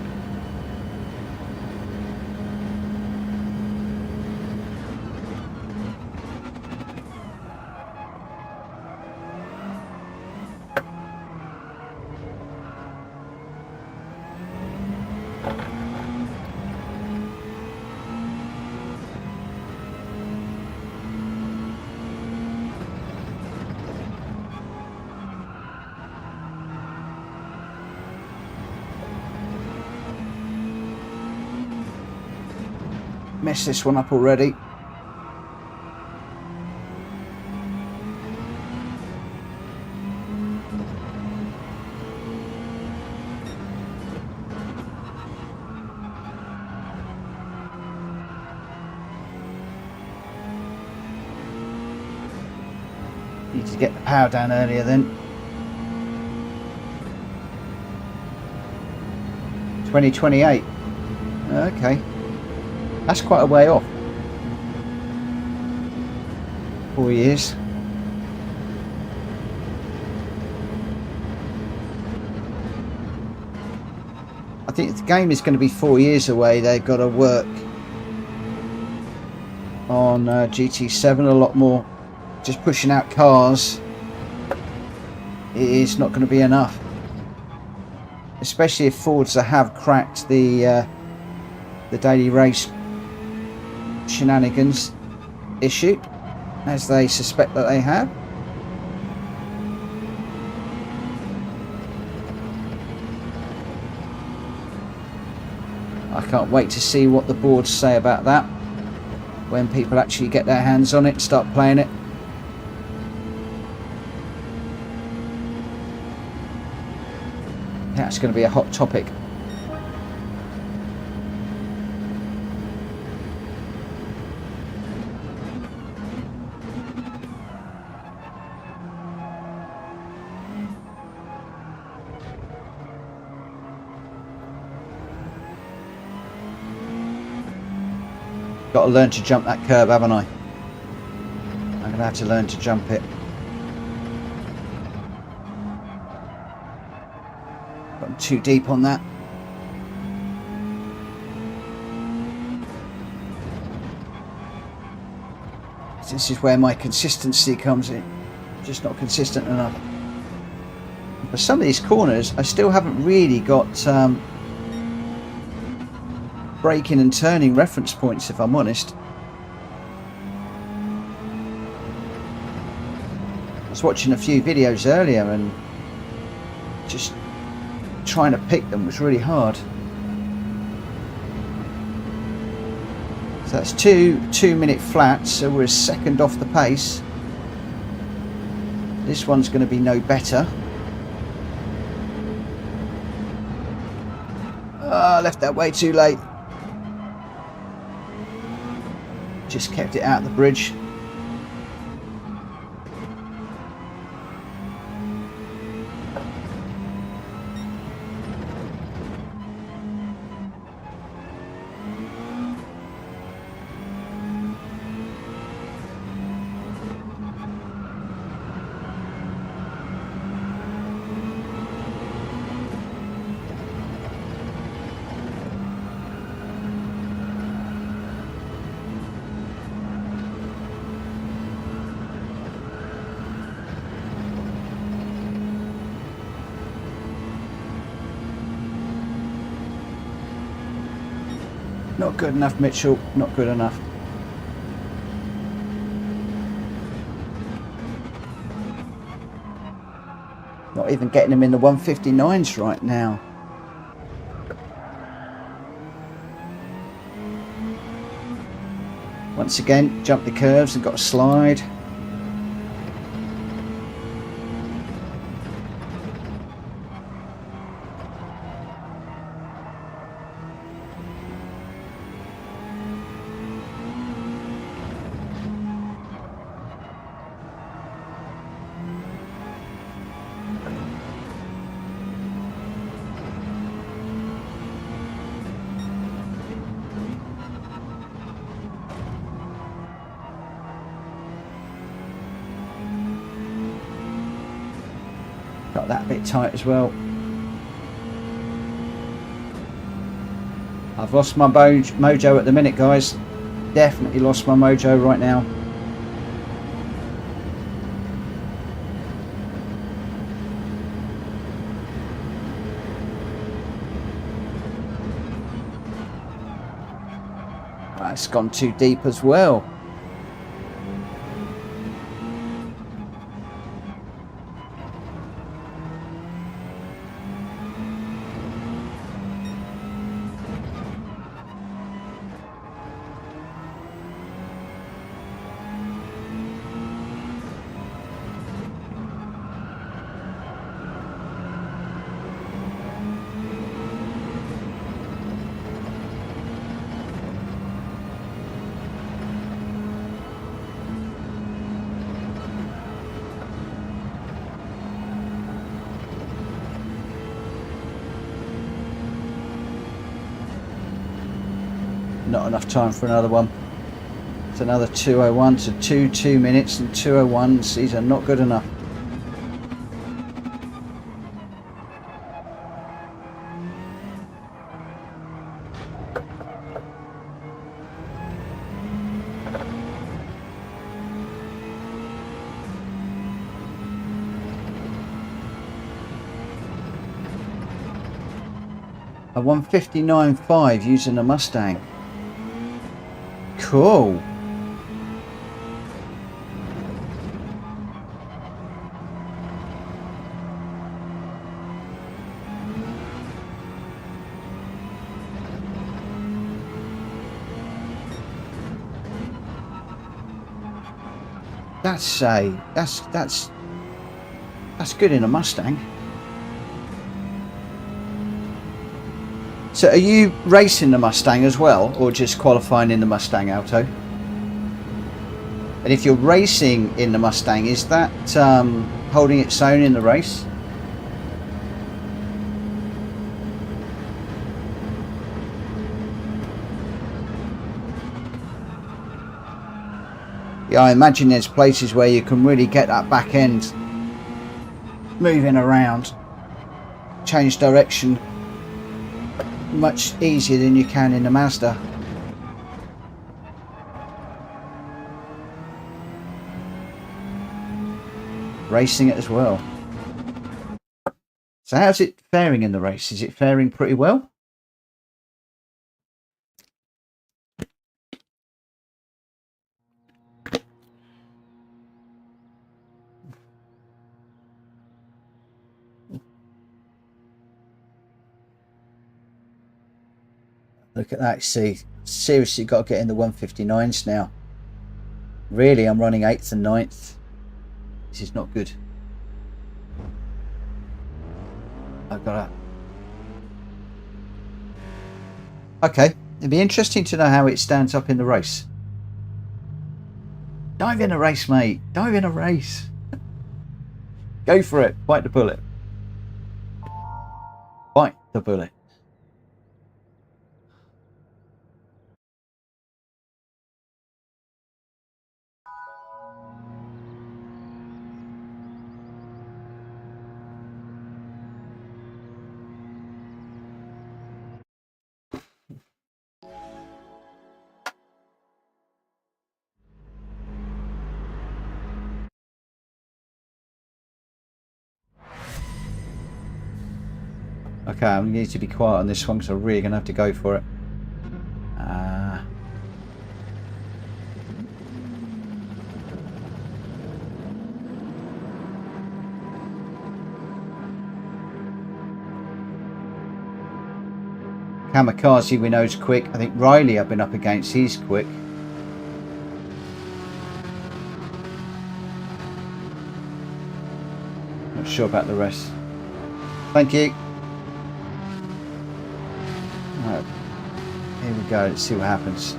[SPEAKER 1] Messed this one up already. Need to get the power down earlier then. 2028. Okay. That's quite a way off. 4 years. I think the game is going to be 4 years away. They've got to work on GT7 a lot more. Just pushing out cars is not going to be enough. Especially if Forza have cracked the daily race shenanigans issue, as they suspect that they have. I can't wait to see what the boards say about that when people actually get their hands on it and start playing it. That's going to be a hot topic. Got to learn to jump that curb, haven't I? I'm going to have to learn to jump it. Got too deep on that. This is where my consistency comes in. Just not consistent enough. For some of these corners, I still haven't really got braking and turning reference points, if I'm honest. I was watching a few videos earlier and just trying to pick them was really hard. So that's two 2-minute flats, so we're a second off the pace. This one's going to be no better. I left that way too late. Just kept it out of the bridge. Not good enough, Mitchell. Not good enough. Not even getting him in the 159s right now. Once again, jumped the curves and got a slide. Got that a bit tight as well. I've lost my mojo at the minute, guys. Definitely lost my mojo right now. It's gone too deep as well. Not enough time for another one. It's another 2:01 to 2 minutes and 2:01s. These are not good enough. A 1:59.5 using a Mustang. Cool. That's good in a Mustang. So are you racing the Mustang as well, or just qualifying in the Mustang Auto? And if you're racing in the Mustang, is that holding its own in the race? Yeah, I imagine there's places where you can really get that back end moving around, change direction much easier than you can in the Mazda. Racing it as well. So how's it faring in the race? Is it faring pretty well? Look at that. See, seriously got to get in the 159s now. Really, I'm running 8th and 9th. This is not good. I've got to... Okay, it'd be interesting to know how it stands up in the race. Dive in a race, mate. Dive in a race. Go for it. Bite the bullet. Bite the bullet. Okay, I need to be quiet on this one because I'm really going to have to go for it. Kamikaze we know is quick. I think Riley I've been up against, he's quick. Not sure about the rest. Thank you. Right. Here we go, let's see what happens.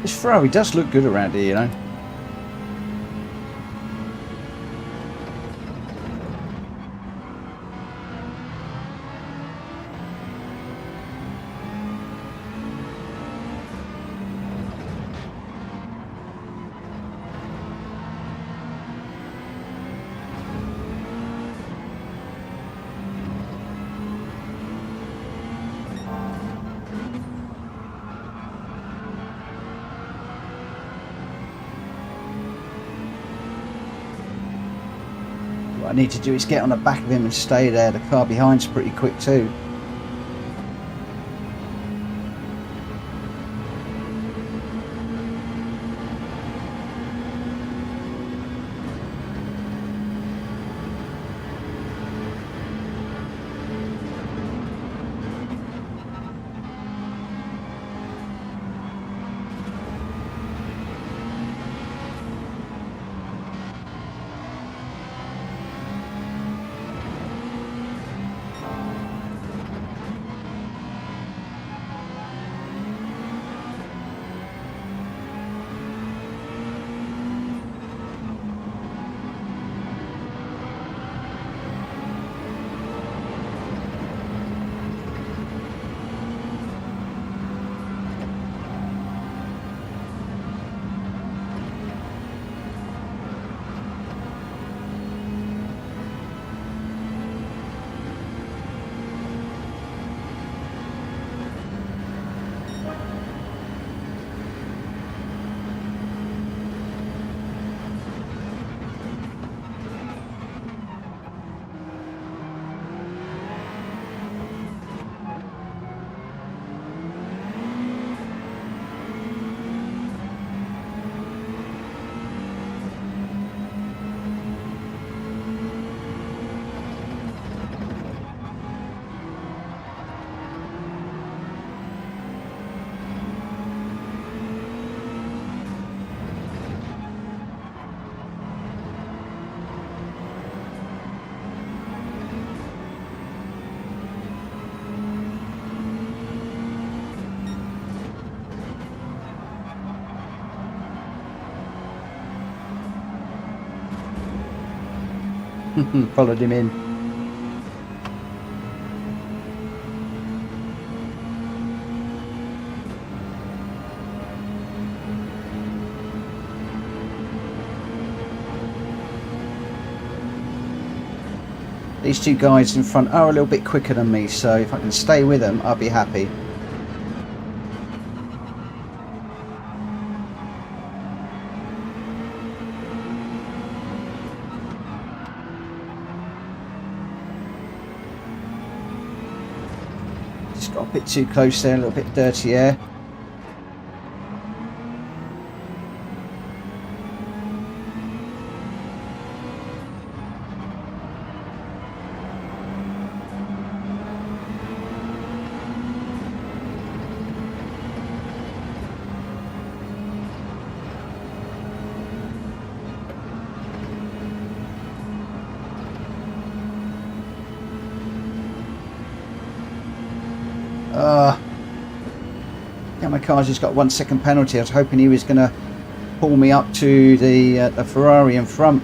[SPEAKER 1] This Ferrari does look good around here, you know. What I need to do is get on the back of him and stay there. The car behind's pretty quick too. Followed him in. These two guys in front are a little bit quicker than me, so if I can stay with them, I'll be happy. Just got a bit too close there, a little bit dirty air. Yeah, my car's just got 1 second penalty. I was hoping he was going to pull me up to the Ferrari in front.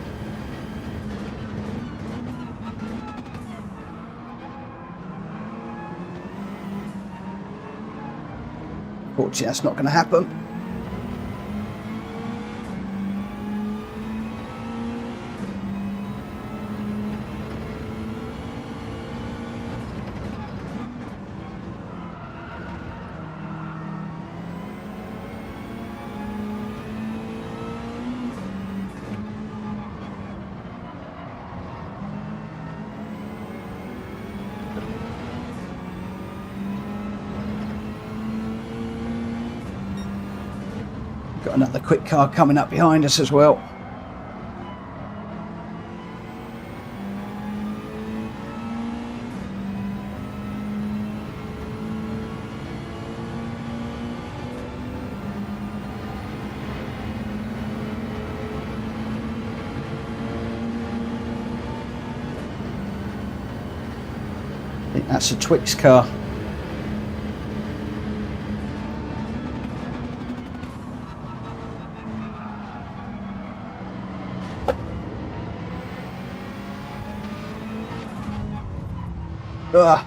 [SPEAKER 1] Fortunately, that's not going to happen. Got another quick car coming up behind us as well. I think that's a Twix car. Ugh.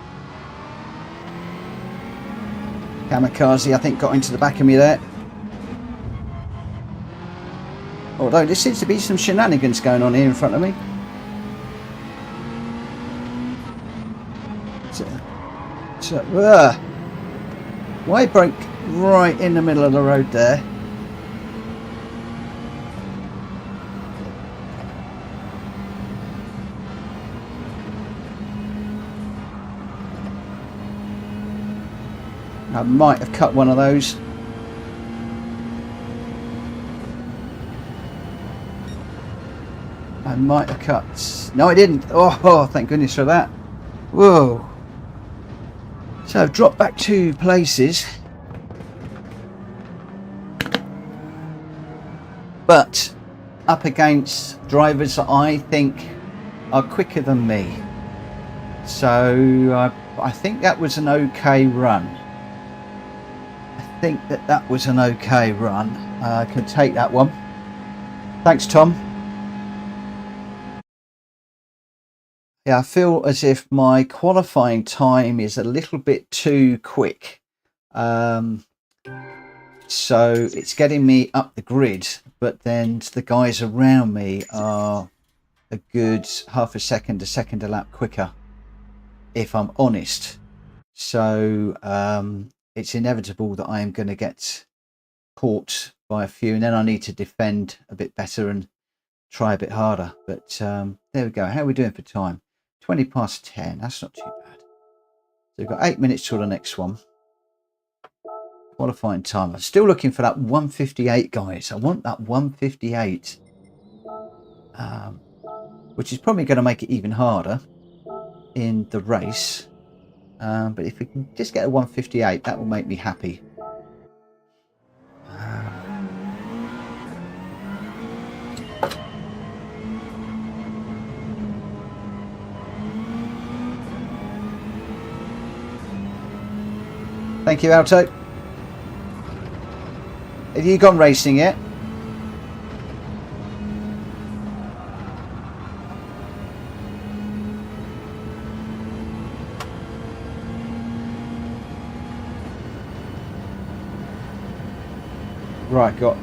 [SPEAKER 1] Kamikaze, I think, got into the back of me there. Although there seems to be some shenanigans going on here in front of me. Why broke right in the middle of the road there? I might have cut one of those. I might have cut. No, I didn't. Oh, thank goodness for that. Whoa. So I've dropped back 2 places. But up against drivers that I think are quicker than me. So I think that was an okay run. I think that was an okay run. I can take that one. Thanks, Tom. Yeah, I feel as if my qualifying time is a little bit too quick. So it's getting me up the grid, but then the guys around me are a good half a second a lap quicker, if I'm honest. So it's inevitable that I am going to get caught by a few, and then I need to defend a bit better and try a bit harder. But there we go. How are we doing for time? 20 past 10. That's not too bad. So we've got 8 minutes till the next one. Qualifying time. I'm still looking for that 158, guys. I want that 158, which is probably going to make it even harder in the race. But if we can just get a 158, that will make me happy. Thank you, Alto. Have you gone racing yet? Right, got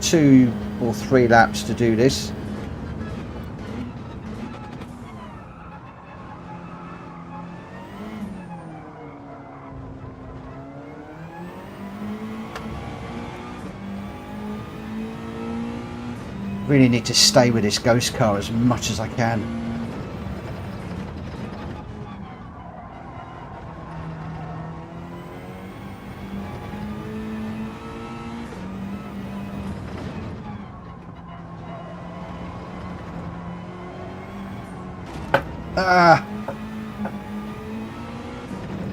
[SPEAKER 1] 2 or 3 laps to do this. Really need to stay with this ghost car as much as I can.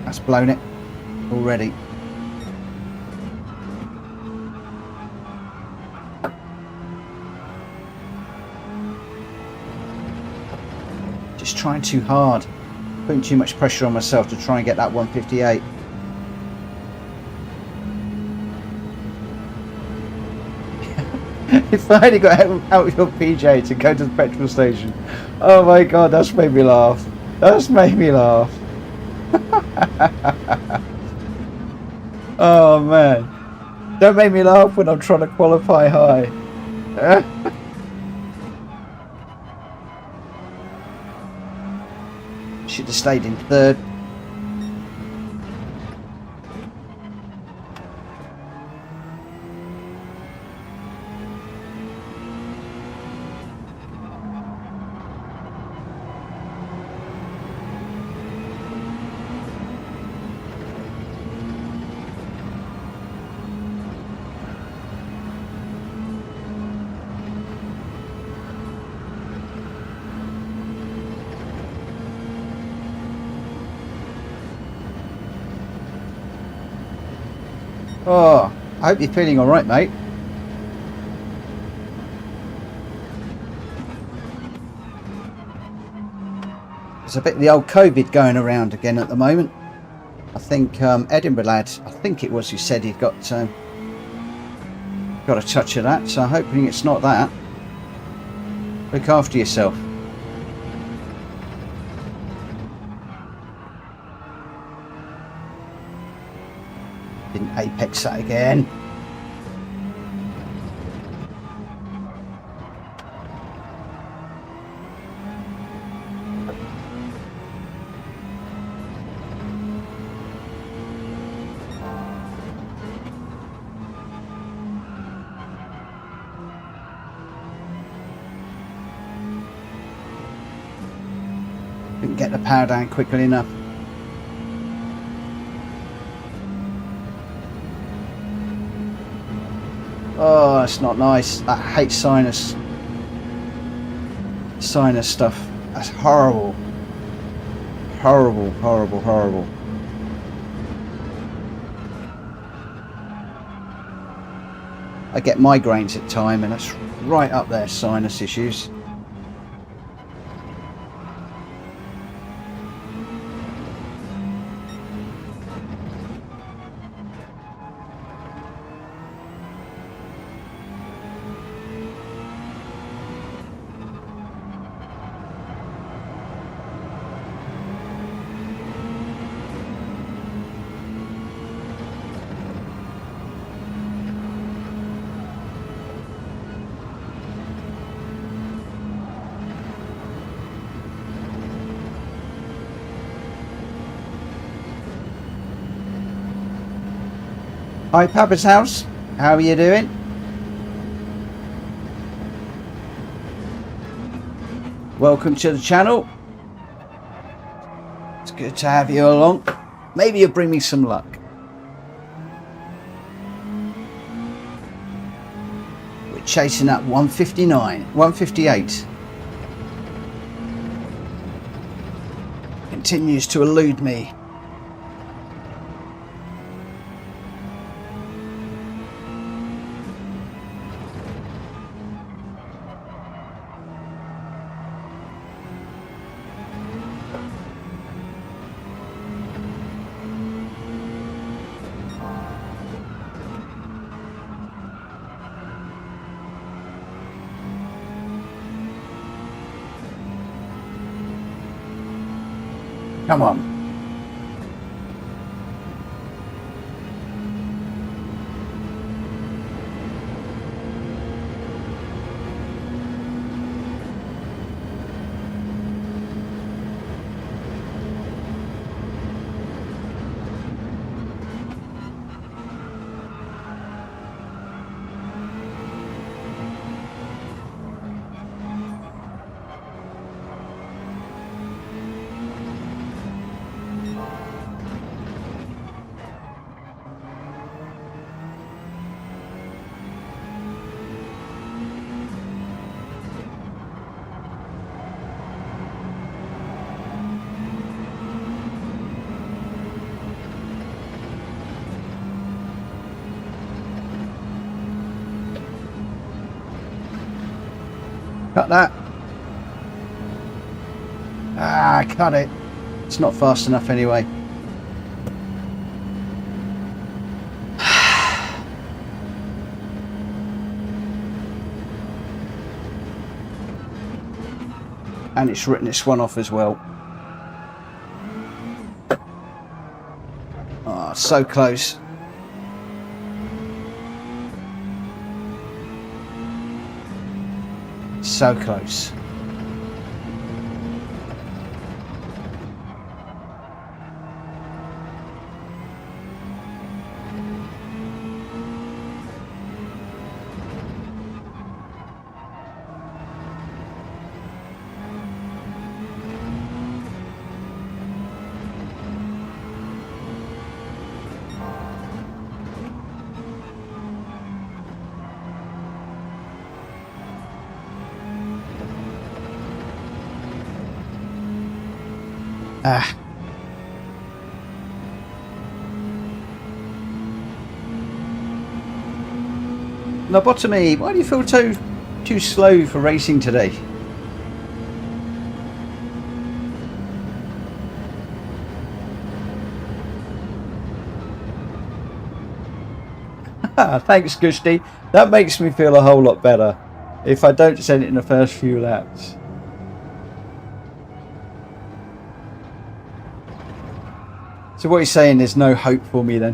[SPEAKER 1] That's blown it already. Just trying too hard, putting too much pressure on myself to try and get that 158. You finally got out your PJ to go to the petrol station. Oh my god, that's made me laugh. That's made me laugh. Oh man, don't make me laugh when I'm trying to qualify high. Should have stayed in 3rd. Oh, I hope you're feeling all right, mate. There's a bit of the old COVID going around again at the moment. I think Edinburgh lad, I think it was, who said he'd got a touch of that. So hoping it's not that. Look after yourself. Didn't apex that again. Didn't get the power down quickly enough. Oh, that's not nice. I hate sinus stuff. That's horrible. Horrible, horrible, horrible. I get migraines at time, and that's right up there, sinus issues. Hi Papa's house, how are you doing? Welcome to the channel. It's good to have you along. Maybe you'll bring me some luck. We're chasing that 159, 158. Continues to elude me. Come on. Cut that. Ah, cut it. It's not fast enough anyway. And it's written this one off as well. Oh, so close. So close. Ah. Lobotomy, why do you feel too slow for racing today? Thanks, Gushti. That makes me feel a whole lot better if I don't send it in the first few laps. So what you're saying, there's no hope for me then?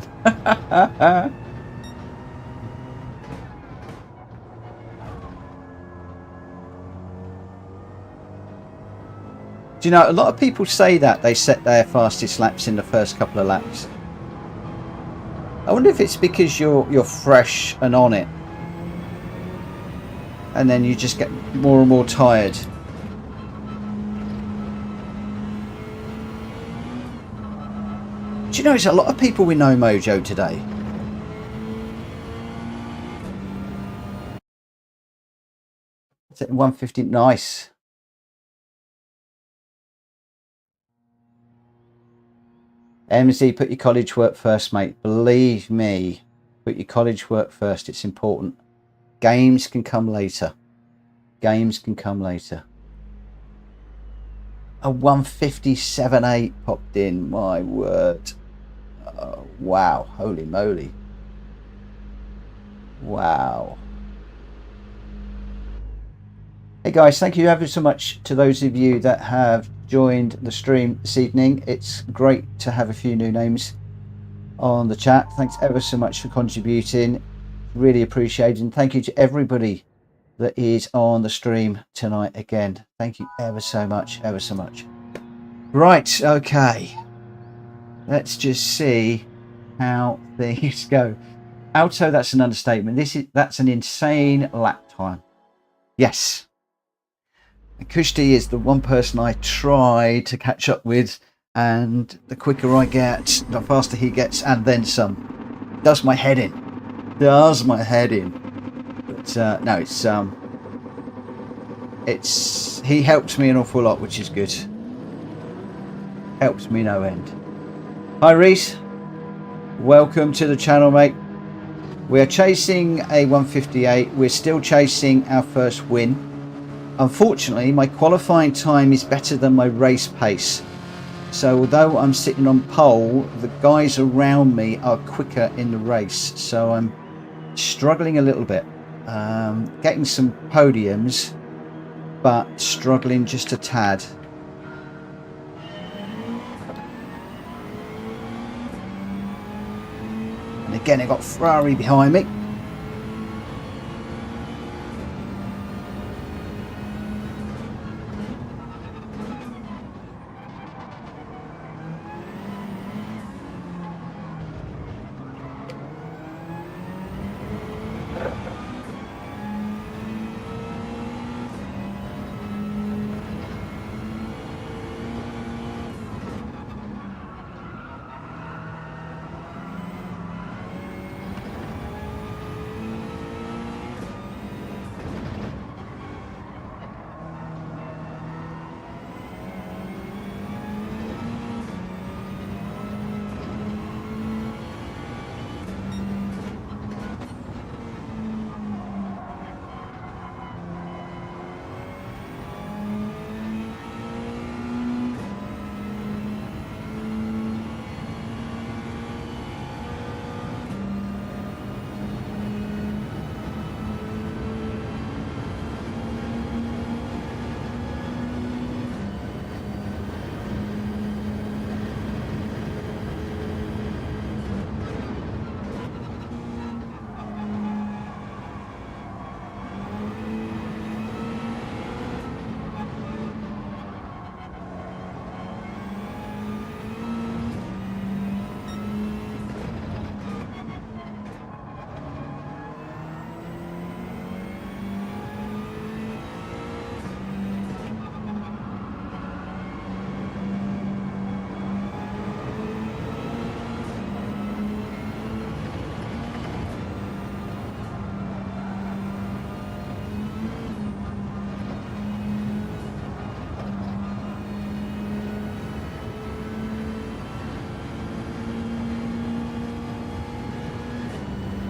[SPEAKER 1] Do you know, a lot of people say that they set their fastest laps in the first couple of laps. I wonder if it's because you're fresh and on it, and then you just get more and more tired. Do you know, there's a lot of people with no mojo today. Is it 150? Nice. MZ, put your college work first, mate. Believe me, put your college work first. It's important. Games can come later. Games can come later. A 157.8 popped in. My word. Oh, wow. Holy moly. Wow. Hey guys, thank you ever so much to those of you that have joined the stream this evening. It's great to have a few new names on the chat. Thanks ever so much for contributing. Really appreciated. And thank you to everybody that is on the stream tonight again. Thank you ever so much, ever so much. Right, okay. Let's just see how things go. Alto, that's an understatement. That's an insane lap time. Yes. Kushti is the one person I try to catch up with, and the quicker I get, the faster he gets, and then some. Does my head in. Does my head in. But no, it's he helps me an awful lot, which is good. Helps me no end. Hi Reese, welcome to the channel, mate. We are chasing a 158. We're still chasing our first win. Unfortunately, my qualifying time is better than my race pace. So although I'm sitting on pole, the guys around me are quicker in the race. So I'm struggling a little bit. Getting some podiums, but struggling just a tad. And again, I got Ferrari behind me.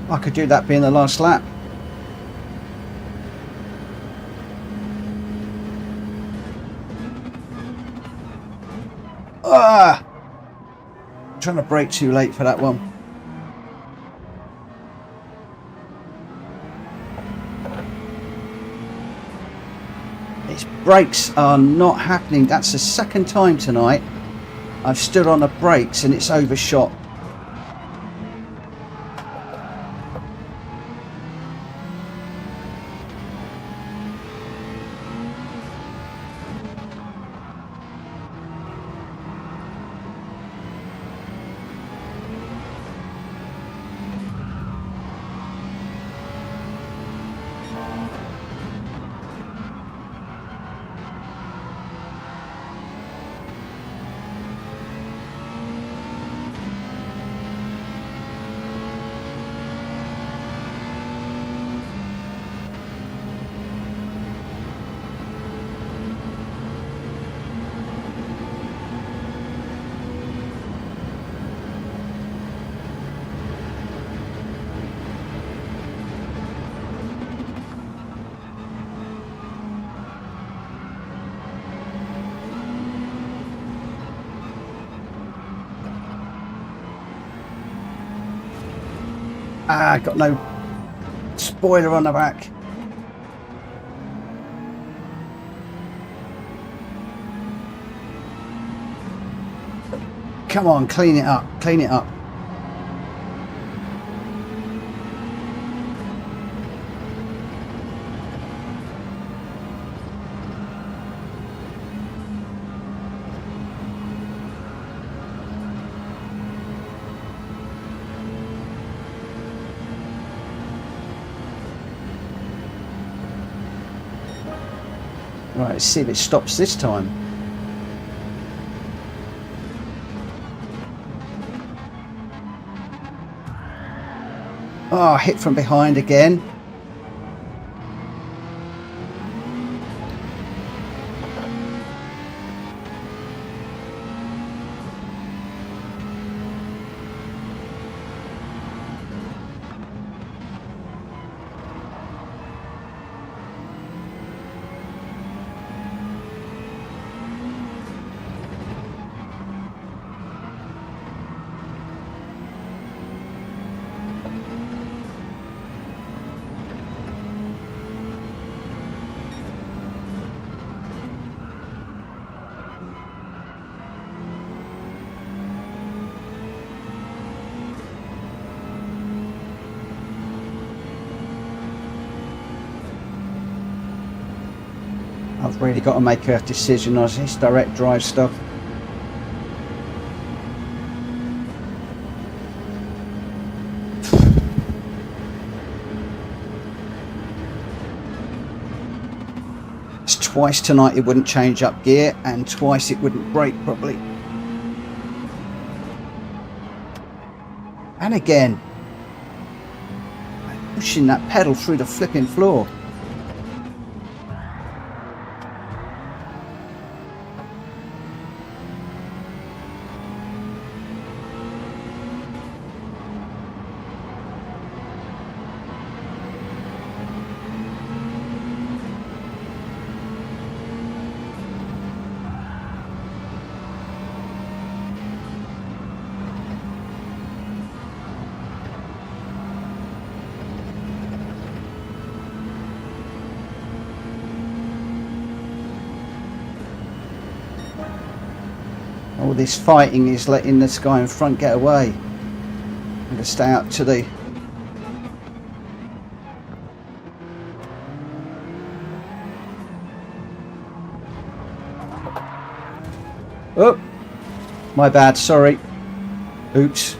[SPEAKER 1] I could do that being the last lap. Ah! I'm trying to brake too late for that one. Its brakes are not happening. That's the second time tonight I've stood on the brakes and it's overshot. Ah, got no spoiler on the back. Come on, clean it up, clean it up. Right, let's see if it stops this time. Oh, hit from behind again. I've really got to make a decision on this direct drive stuff. It's twice tonight it wouldn't change up gear, and twice it wouldn't brake properly. And again, pushing that pedal through the flipping floor. All this fighting is letting this guy in front get away. I'm going to stay out to the... Oh, my bad, sorry. Oops.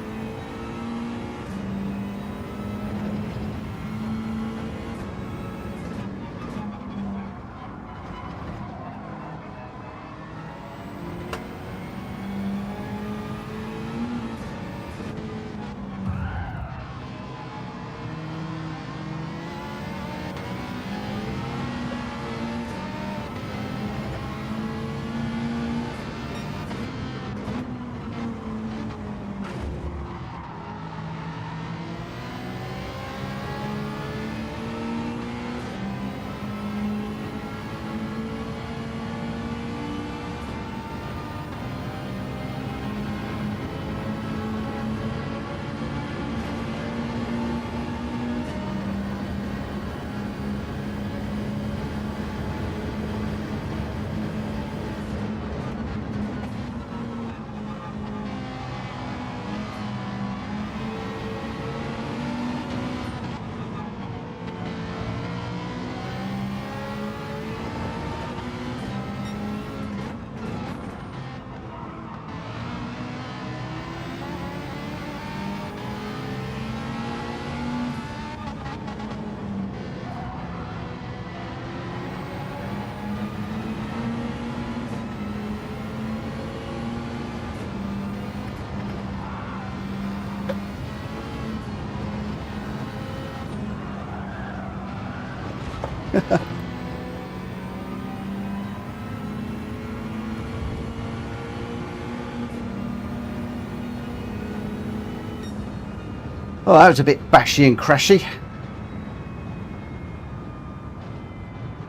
[SPEAKER 1] Oh, that was a bit bashy and crashy.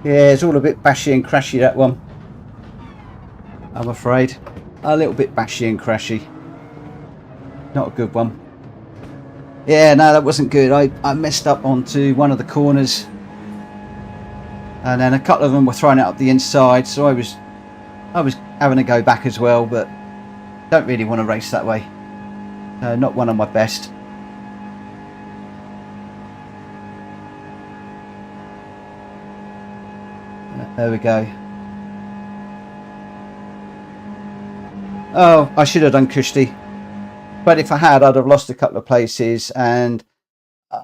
[SPEAKER 1] Yeah, it's all a bit bashy and crashy, that one. I'm afraid. A little bit bashy and crashy. Not a good one. Yeah, no, that wasn't good. I messed up onto one of the corners. And then a couple of them were throwing it up the inside. So I was having to go back as well, but don't really want to race that way. Not one of my best. There we go. Oh, I should have done Kushti. But if I had, I'd have lost a couple of places. And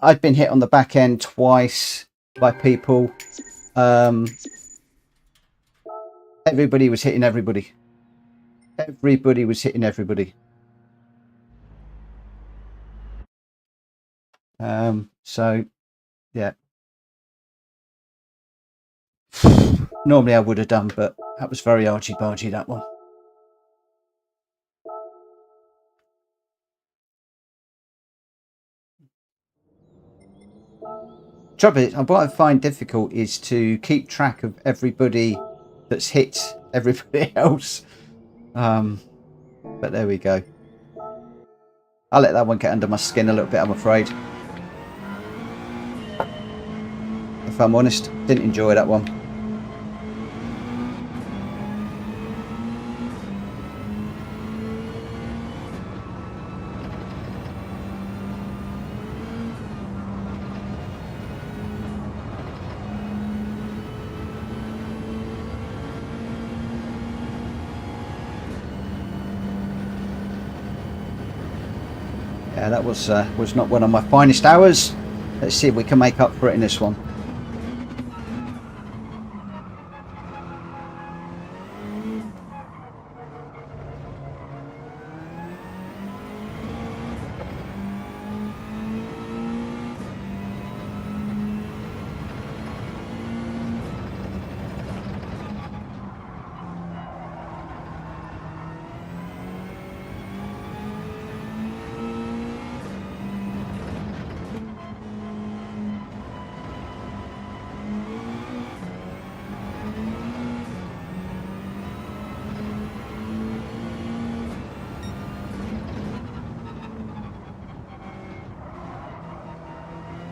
[SPEAKER 1] I'd been hit on the back end twice by people. Everybody was hitting everybody. Everybody was hitting everybody. So, yeah. Normally I would have done, but that was very argy-bargy, that one. Trouble is, what I find difficult is to keep track of everybody that's hit everybody else. But there we go. I'll let that one get under my skin a little bit, I'm afraid. If I'm honest, didn't enjoy that one. Yeah, that was not one of my finest hours. Let's see if we can make up for it in this one.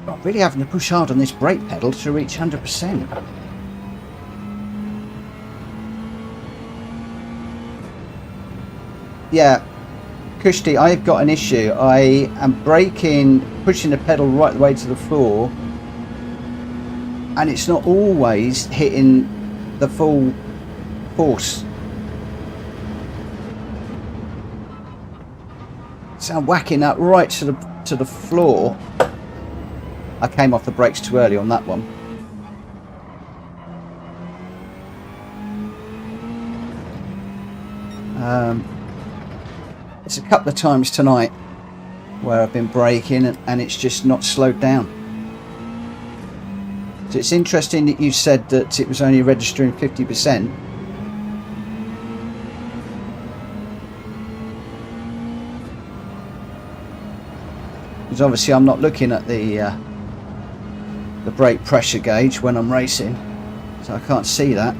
[SPEAKER 1] I'm really having to push hard on this brake pedal to reach 100%. Yeah, Kushti, I've got an issue. I am braking, pushing the pedal right the way to the floor, and it's not always hitting the full force. So I'm whacking that right to the floor. I came off the brakes too early on that one. It's a couple of times tonight where I've been braking and it's just not slowed down. So it's interesting that you said that it was only registering 50%. Because obviously I'm not looking at the brake pressure gauge when I'm racing, so I can't see that.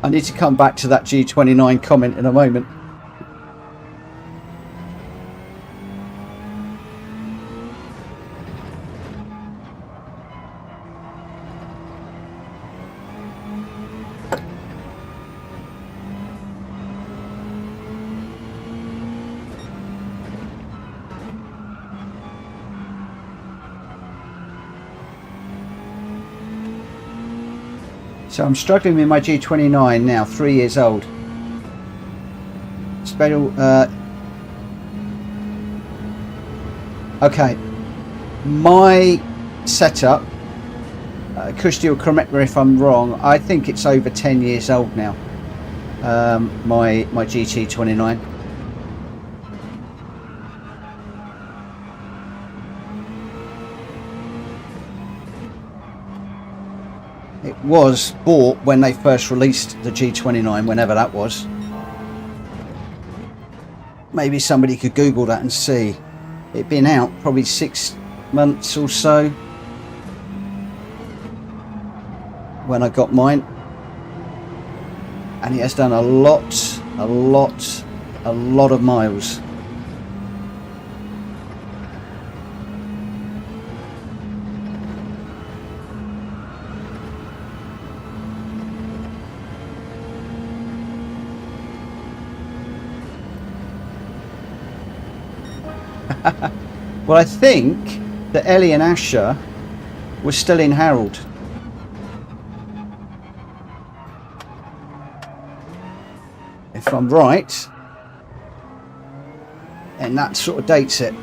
[SPEAKER 1] I need to come back to that G29 comment in a moment. So I'm struggling with my G29 now, 3 years old. Okay, my setup, Kushti will correct me if I'm wrong, I think it's over 10 years old now, my GT29. It was bought when they first released the G29, whenever that was. Maybe somebody could Google that and see. It'd been out probably 6 months or so when I got mine. And it has done a lot of miles. Well, I think that Ellie and Asher were still in Harold. If I'm right, and that sort of dates it.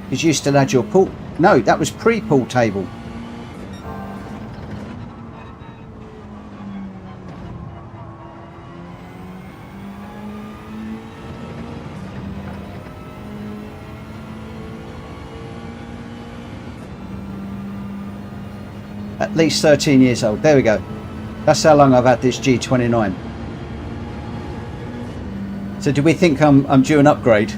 [SPEAKER 1] Because you still had your pool. No, that was pre-pool table. At least 13 years old. There we go. That's how long I've had this G29. So do we think I'm due an upgrade?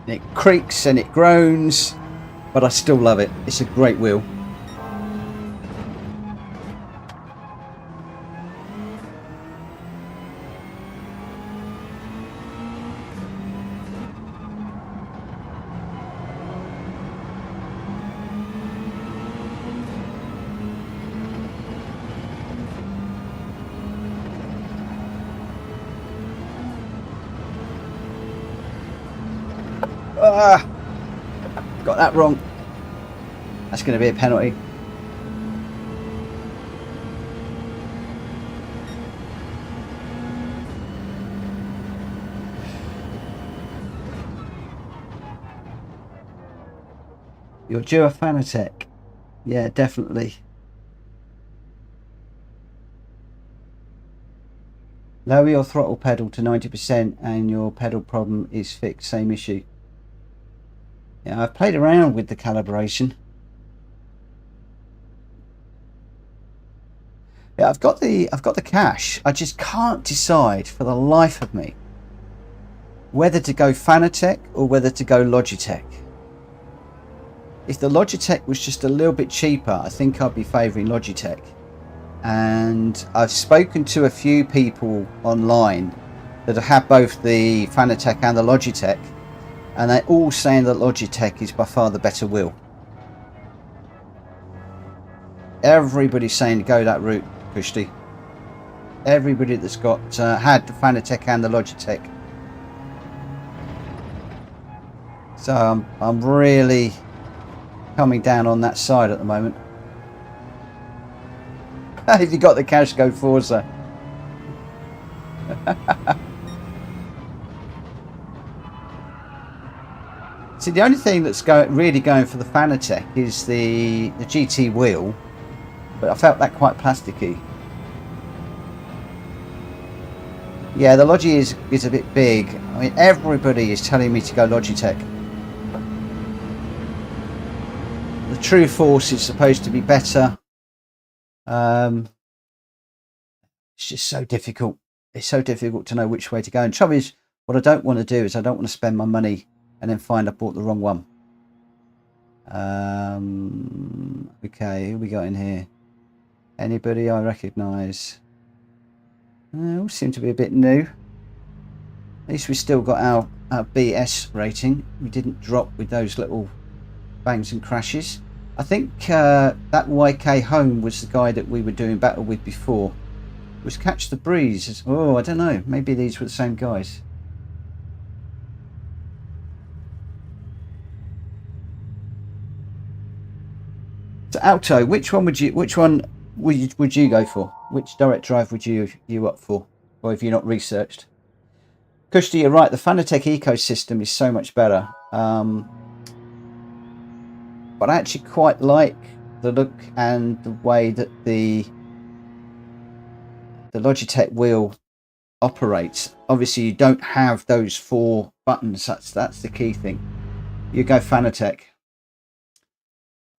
[SPEAKER 1] It creaks and it groans, but I still love it. It's a great wheel. Got that wrong. That's going to be a penalty. You're due a Fanatec. Yeah, definitely. Lower your throttle pedal to 90% and your pedal problem is fixed. Same issue. Yeah, I've played around with the calibration. Yeah, I've got the cash. I just can't decide for the life of me whether to go Fanatec or whether to go Logitech. If the Logitech was just a little bit cheaper, I think I'd be favouring Logitech. And I've spoken to a few people online that have both the Fanatec and the Logitech, and they're all saying that Logitech is by far the better wheel. Everybody's saying to go that route, Kushti. Everybody that's got had the Fanatec and the Logitech. So I'm really coming down on that side at the moment. If you got the cash, go Forza. See, the only thing that's really going for the Fanatec is the GT wheel, but I felt that quite plasticky. Yeah, the Logi is a bit big. I mean, everybody is telling me to go Logitech. The True Force is supposed to be better. It's just so difficult. It's so difficult to know which way to go. And the trouble is, what I don't want to do is I don't want to spend my money and then find I bought the wrong one. Okay, who we got in here? Anybody I recognise? All seem to be a bit new. At least we still got our BS rating. We didn't drop with those little bangs and crashes. I think that YK Home was the guy that we were doing battle with before. It was Catch the Breeze. Oh, I don't know. Maybe these were the same guys. So Alto, which one would you go for? Which direct drive would you up for? Or have you not researched? Kushti, you're right. The Fanatec ecosystem is so much better. But I actually quite like the look and the way that the Logitech wheel operates. Obviously, you don't have those 4 buttons. That's the key thing. You go Fanatec.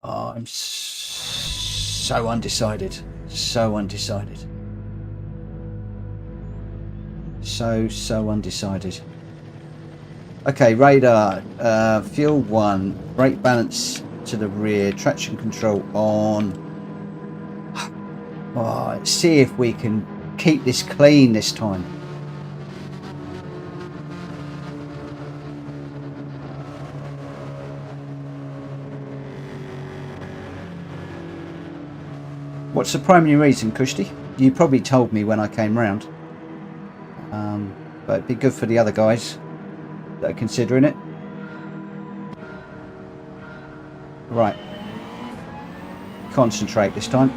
[SPEAKER 1] Oh, I'm so undecided. So undecided. So undecided. Okay, radar. Fuel 1. Brake balance to the rear. Traction control on. Oh, let's see if we can keep this clean this time. What's the primary reason, Kushti? You probably told me when I came round. But it'd be good for the other guys that are considering it. Right. Concentrate this time.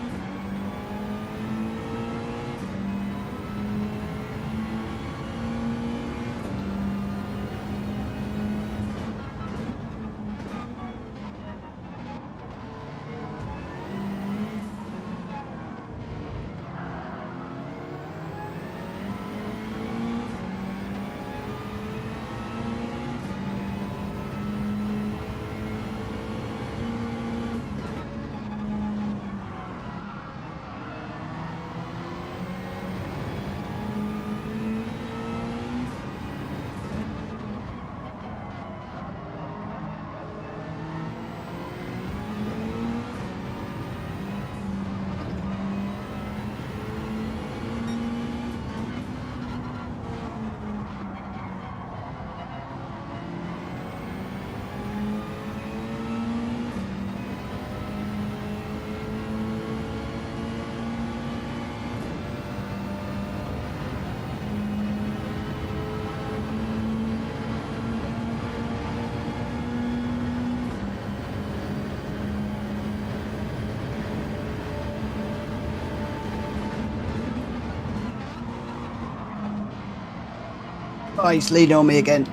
[SPEAKER 1] Oh, he's leaning on me again.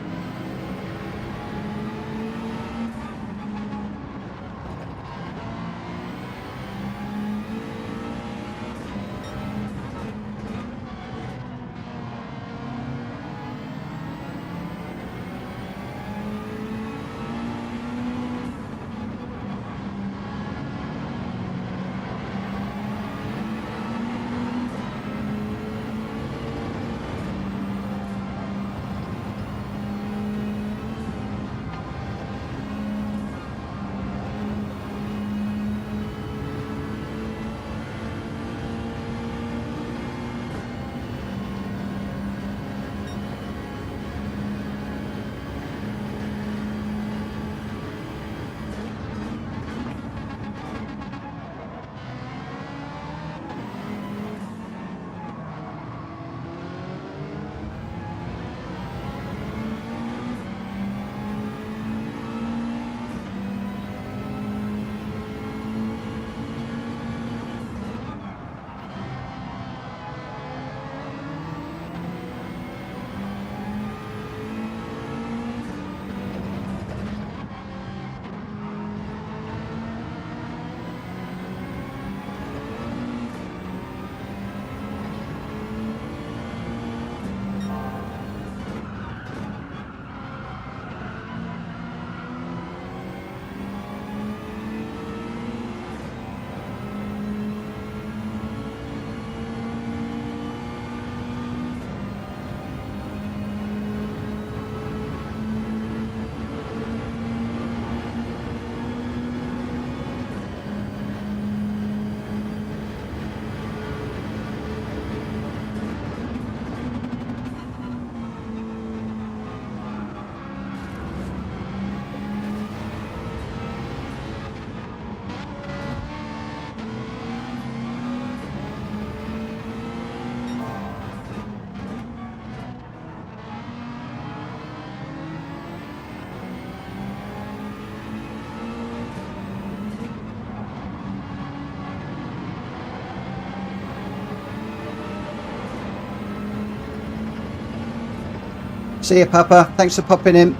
[SPEAKER 1] See you, Papa. Thanks for popping in.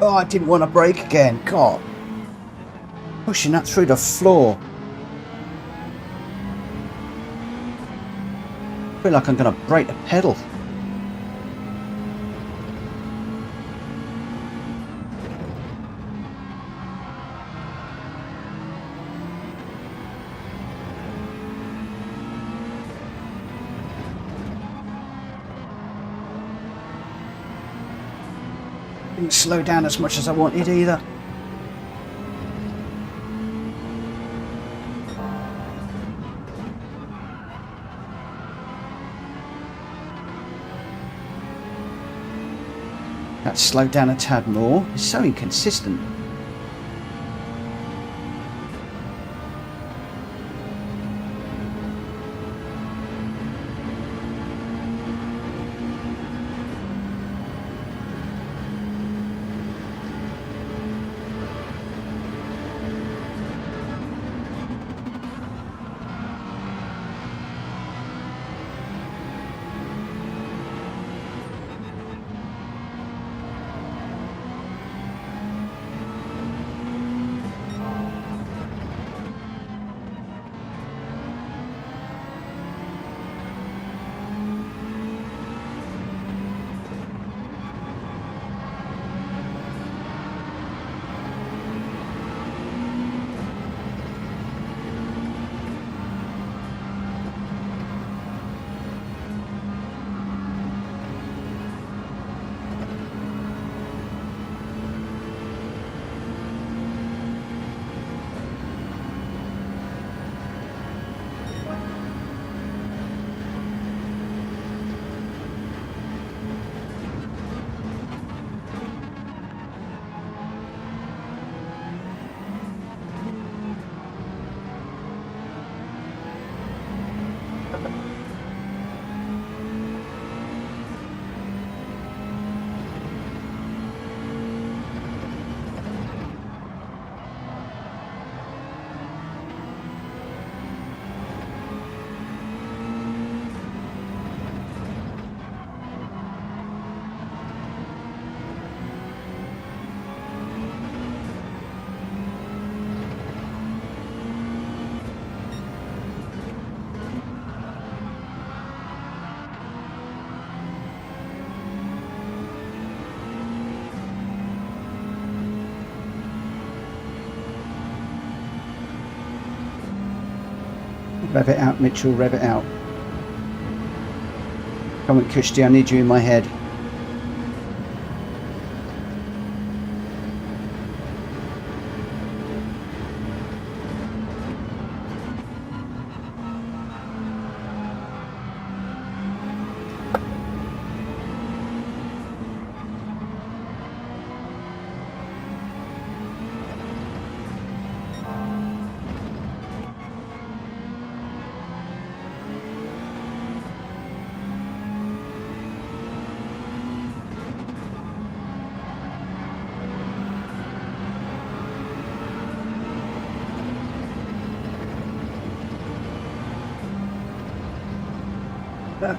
[SPEAKER 1] Oh, I didn't want to brake again. God. Pushing that through the floor. I feel like I'm going to break the pedal. Didn't slow down as much as I wanted either. That slowed down a tad more. It's so inconsistent. Rev it out, Mitchell, rev it out. Come on, Kushti, I need you in my head.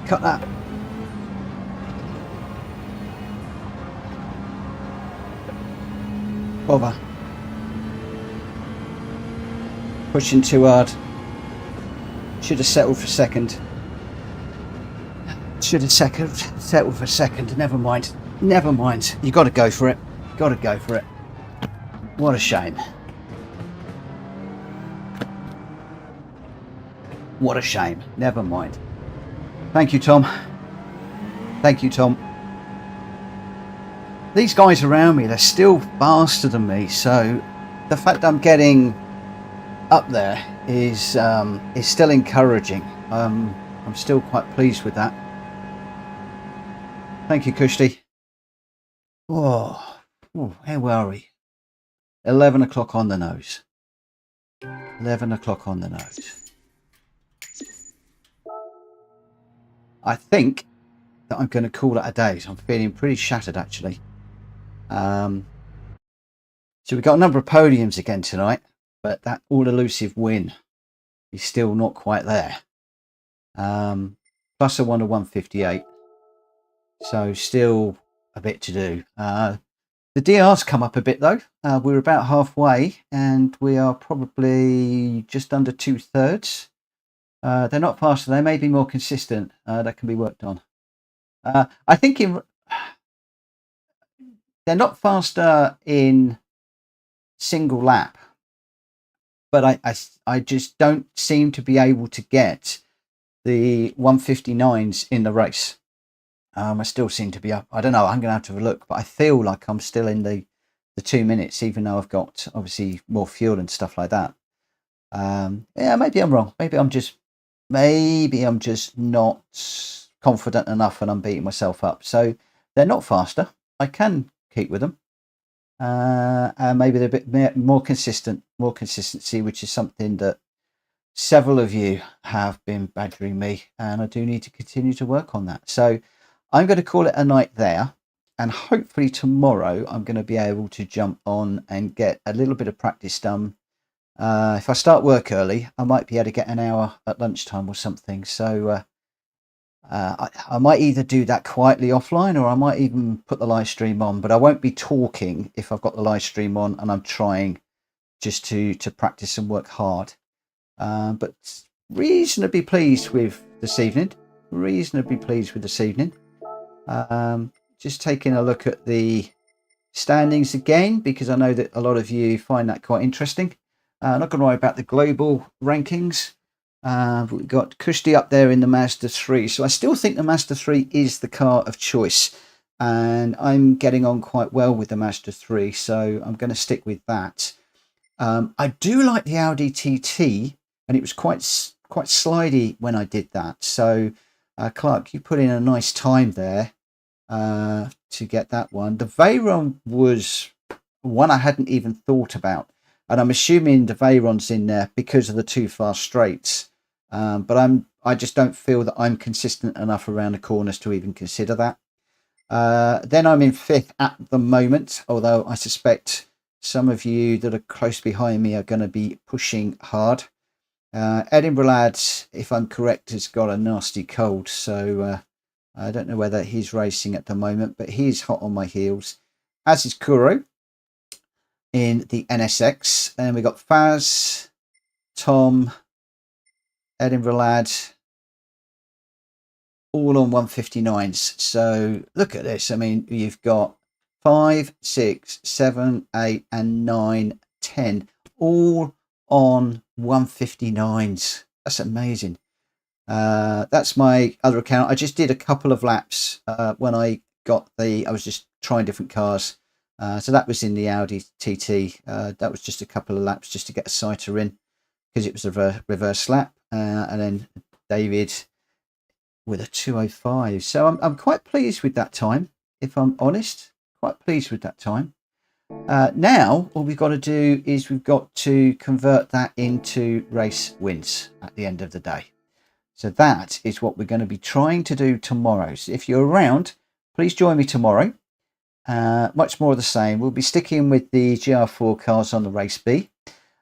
[SPEAKER 1] Cut that. Over. Pushing too hard. Should have settled for second. Should have settled for second. Never mind. Never mind. You got to go for it. Got to go for it. What a shame. What a shame. Never mind. Thank you, Tom. Thank you, Tom. These guys around me, they're still faster than me, so the fact I'm getting up there is still encouraging. I'm still quite pleased with that. Thank you, Kushti. Oh, where were we? 11 o'clock on the nose. 11 o'clock on the nose. I think that I'm going to call it a day. So I'm feeling pretty shattered, actually. So we've got a number of podiums again tonight, but that all-elusive win is still not quite there. Plus I won a 158. So still a bit to do. The DR's come up a bit though. We're about halfway and we are probably just under 2/3. They're not faster. They may be more consistent. That can be worked on. I think they're not faster in single lap, but I just don't seem to be able to get the 159s in the race. I still seem to be up. I don't know. I'm going to have to have a look, but I feel like I'm still in the 2 minutes, even though I've got obviously more fuel and stuff like that. Yeah, maybe I'm wrong. Maybe I'm just not confident enough, and I'm beating myself up. So they're not faster. I can keep with them, and maybe they're a bit more consistency, which is something that several of you have been badgering me, and I do need to continue to work on that. So I'm going to call it a night there, and hopefully tomorrow I'm going to be able to jump on and get a little bit of practice done. If I start work early, I might be able to get an hour at lunchtime or something. So I might either do that quietly offline, or I might even put the live stream on, but I won't be talking if I've got the live stream on and I'm trying just to practice and work hard. But reasonably pleased with this evening. Just taking a look at the standings again, because I know that a lot of you find that quite interesting. Not going to worry about the global rankings. We've got Kushti up there in the Mazda 3. So I still think the Mazda 3 is the car of choice. And I'm getting on quite well with the Mazda 3. So I'm going to stick with that. I do like the Audi TT. And it was quite slidey when I did that. So Clark, you put in a nice time there to get that one. The Veyron was one I hadn't even thought about. And I'm assuming the Veyron's in there because of the two fast straights. But I just don't feel that I'm consistent enough around the corners to even consider that. Then I'm in 5th at the moment, although I suspect some of you that are close behind me are going to be pushing hard. Edinburgh Lad, if I'm correct, has got a nasty cold, so I don't know whether he's racing at the moment, but he's hot on my heels, as is Kuro in the NSX. And we got Faz, Tom, Edinburgh Lad, all on 159s. So look at this. I mean, you've got 5, 6, 7, 8, and 9, 10, all on 159s. That's amazing. That's my other account. I just did a couple of laps when I was just trying different cars. So that was in the Audi TT. That was just a couple of laps just to get a sighter in, because it was a reverse lap. And then David with a 2:05. So I'm quite pleased with that time, if I'm honest. Quite pleased with that time. Now all we've got to do is we've got to convert that into race wins at the end of the day. So that is what we're going to be trying to do tomorrow. So if you're around, please join me tomorrow. Much more of the same. We'll be sticking with the GR4 cars on the race B.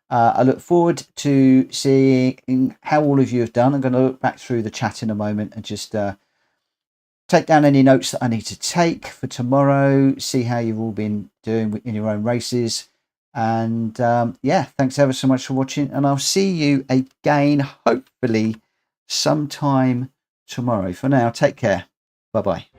[SPEAKER 1] I look forward to seeing how all of you have done. I'm going to look back through the chat in a moment and just take down any notes that I need to take for tomorrow, see how you've all been doing in your own races. And yeah, thanks ever so much for watching, and I'll see you again, hopefully sometime tomorrow. For now, take care. Bye-bye.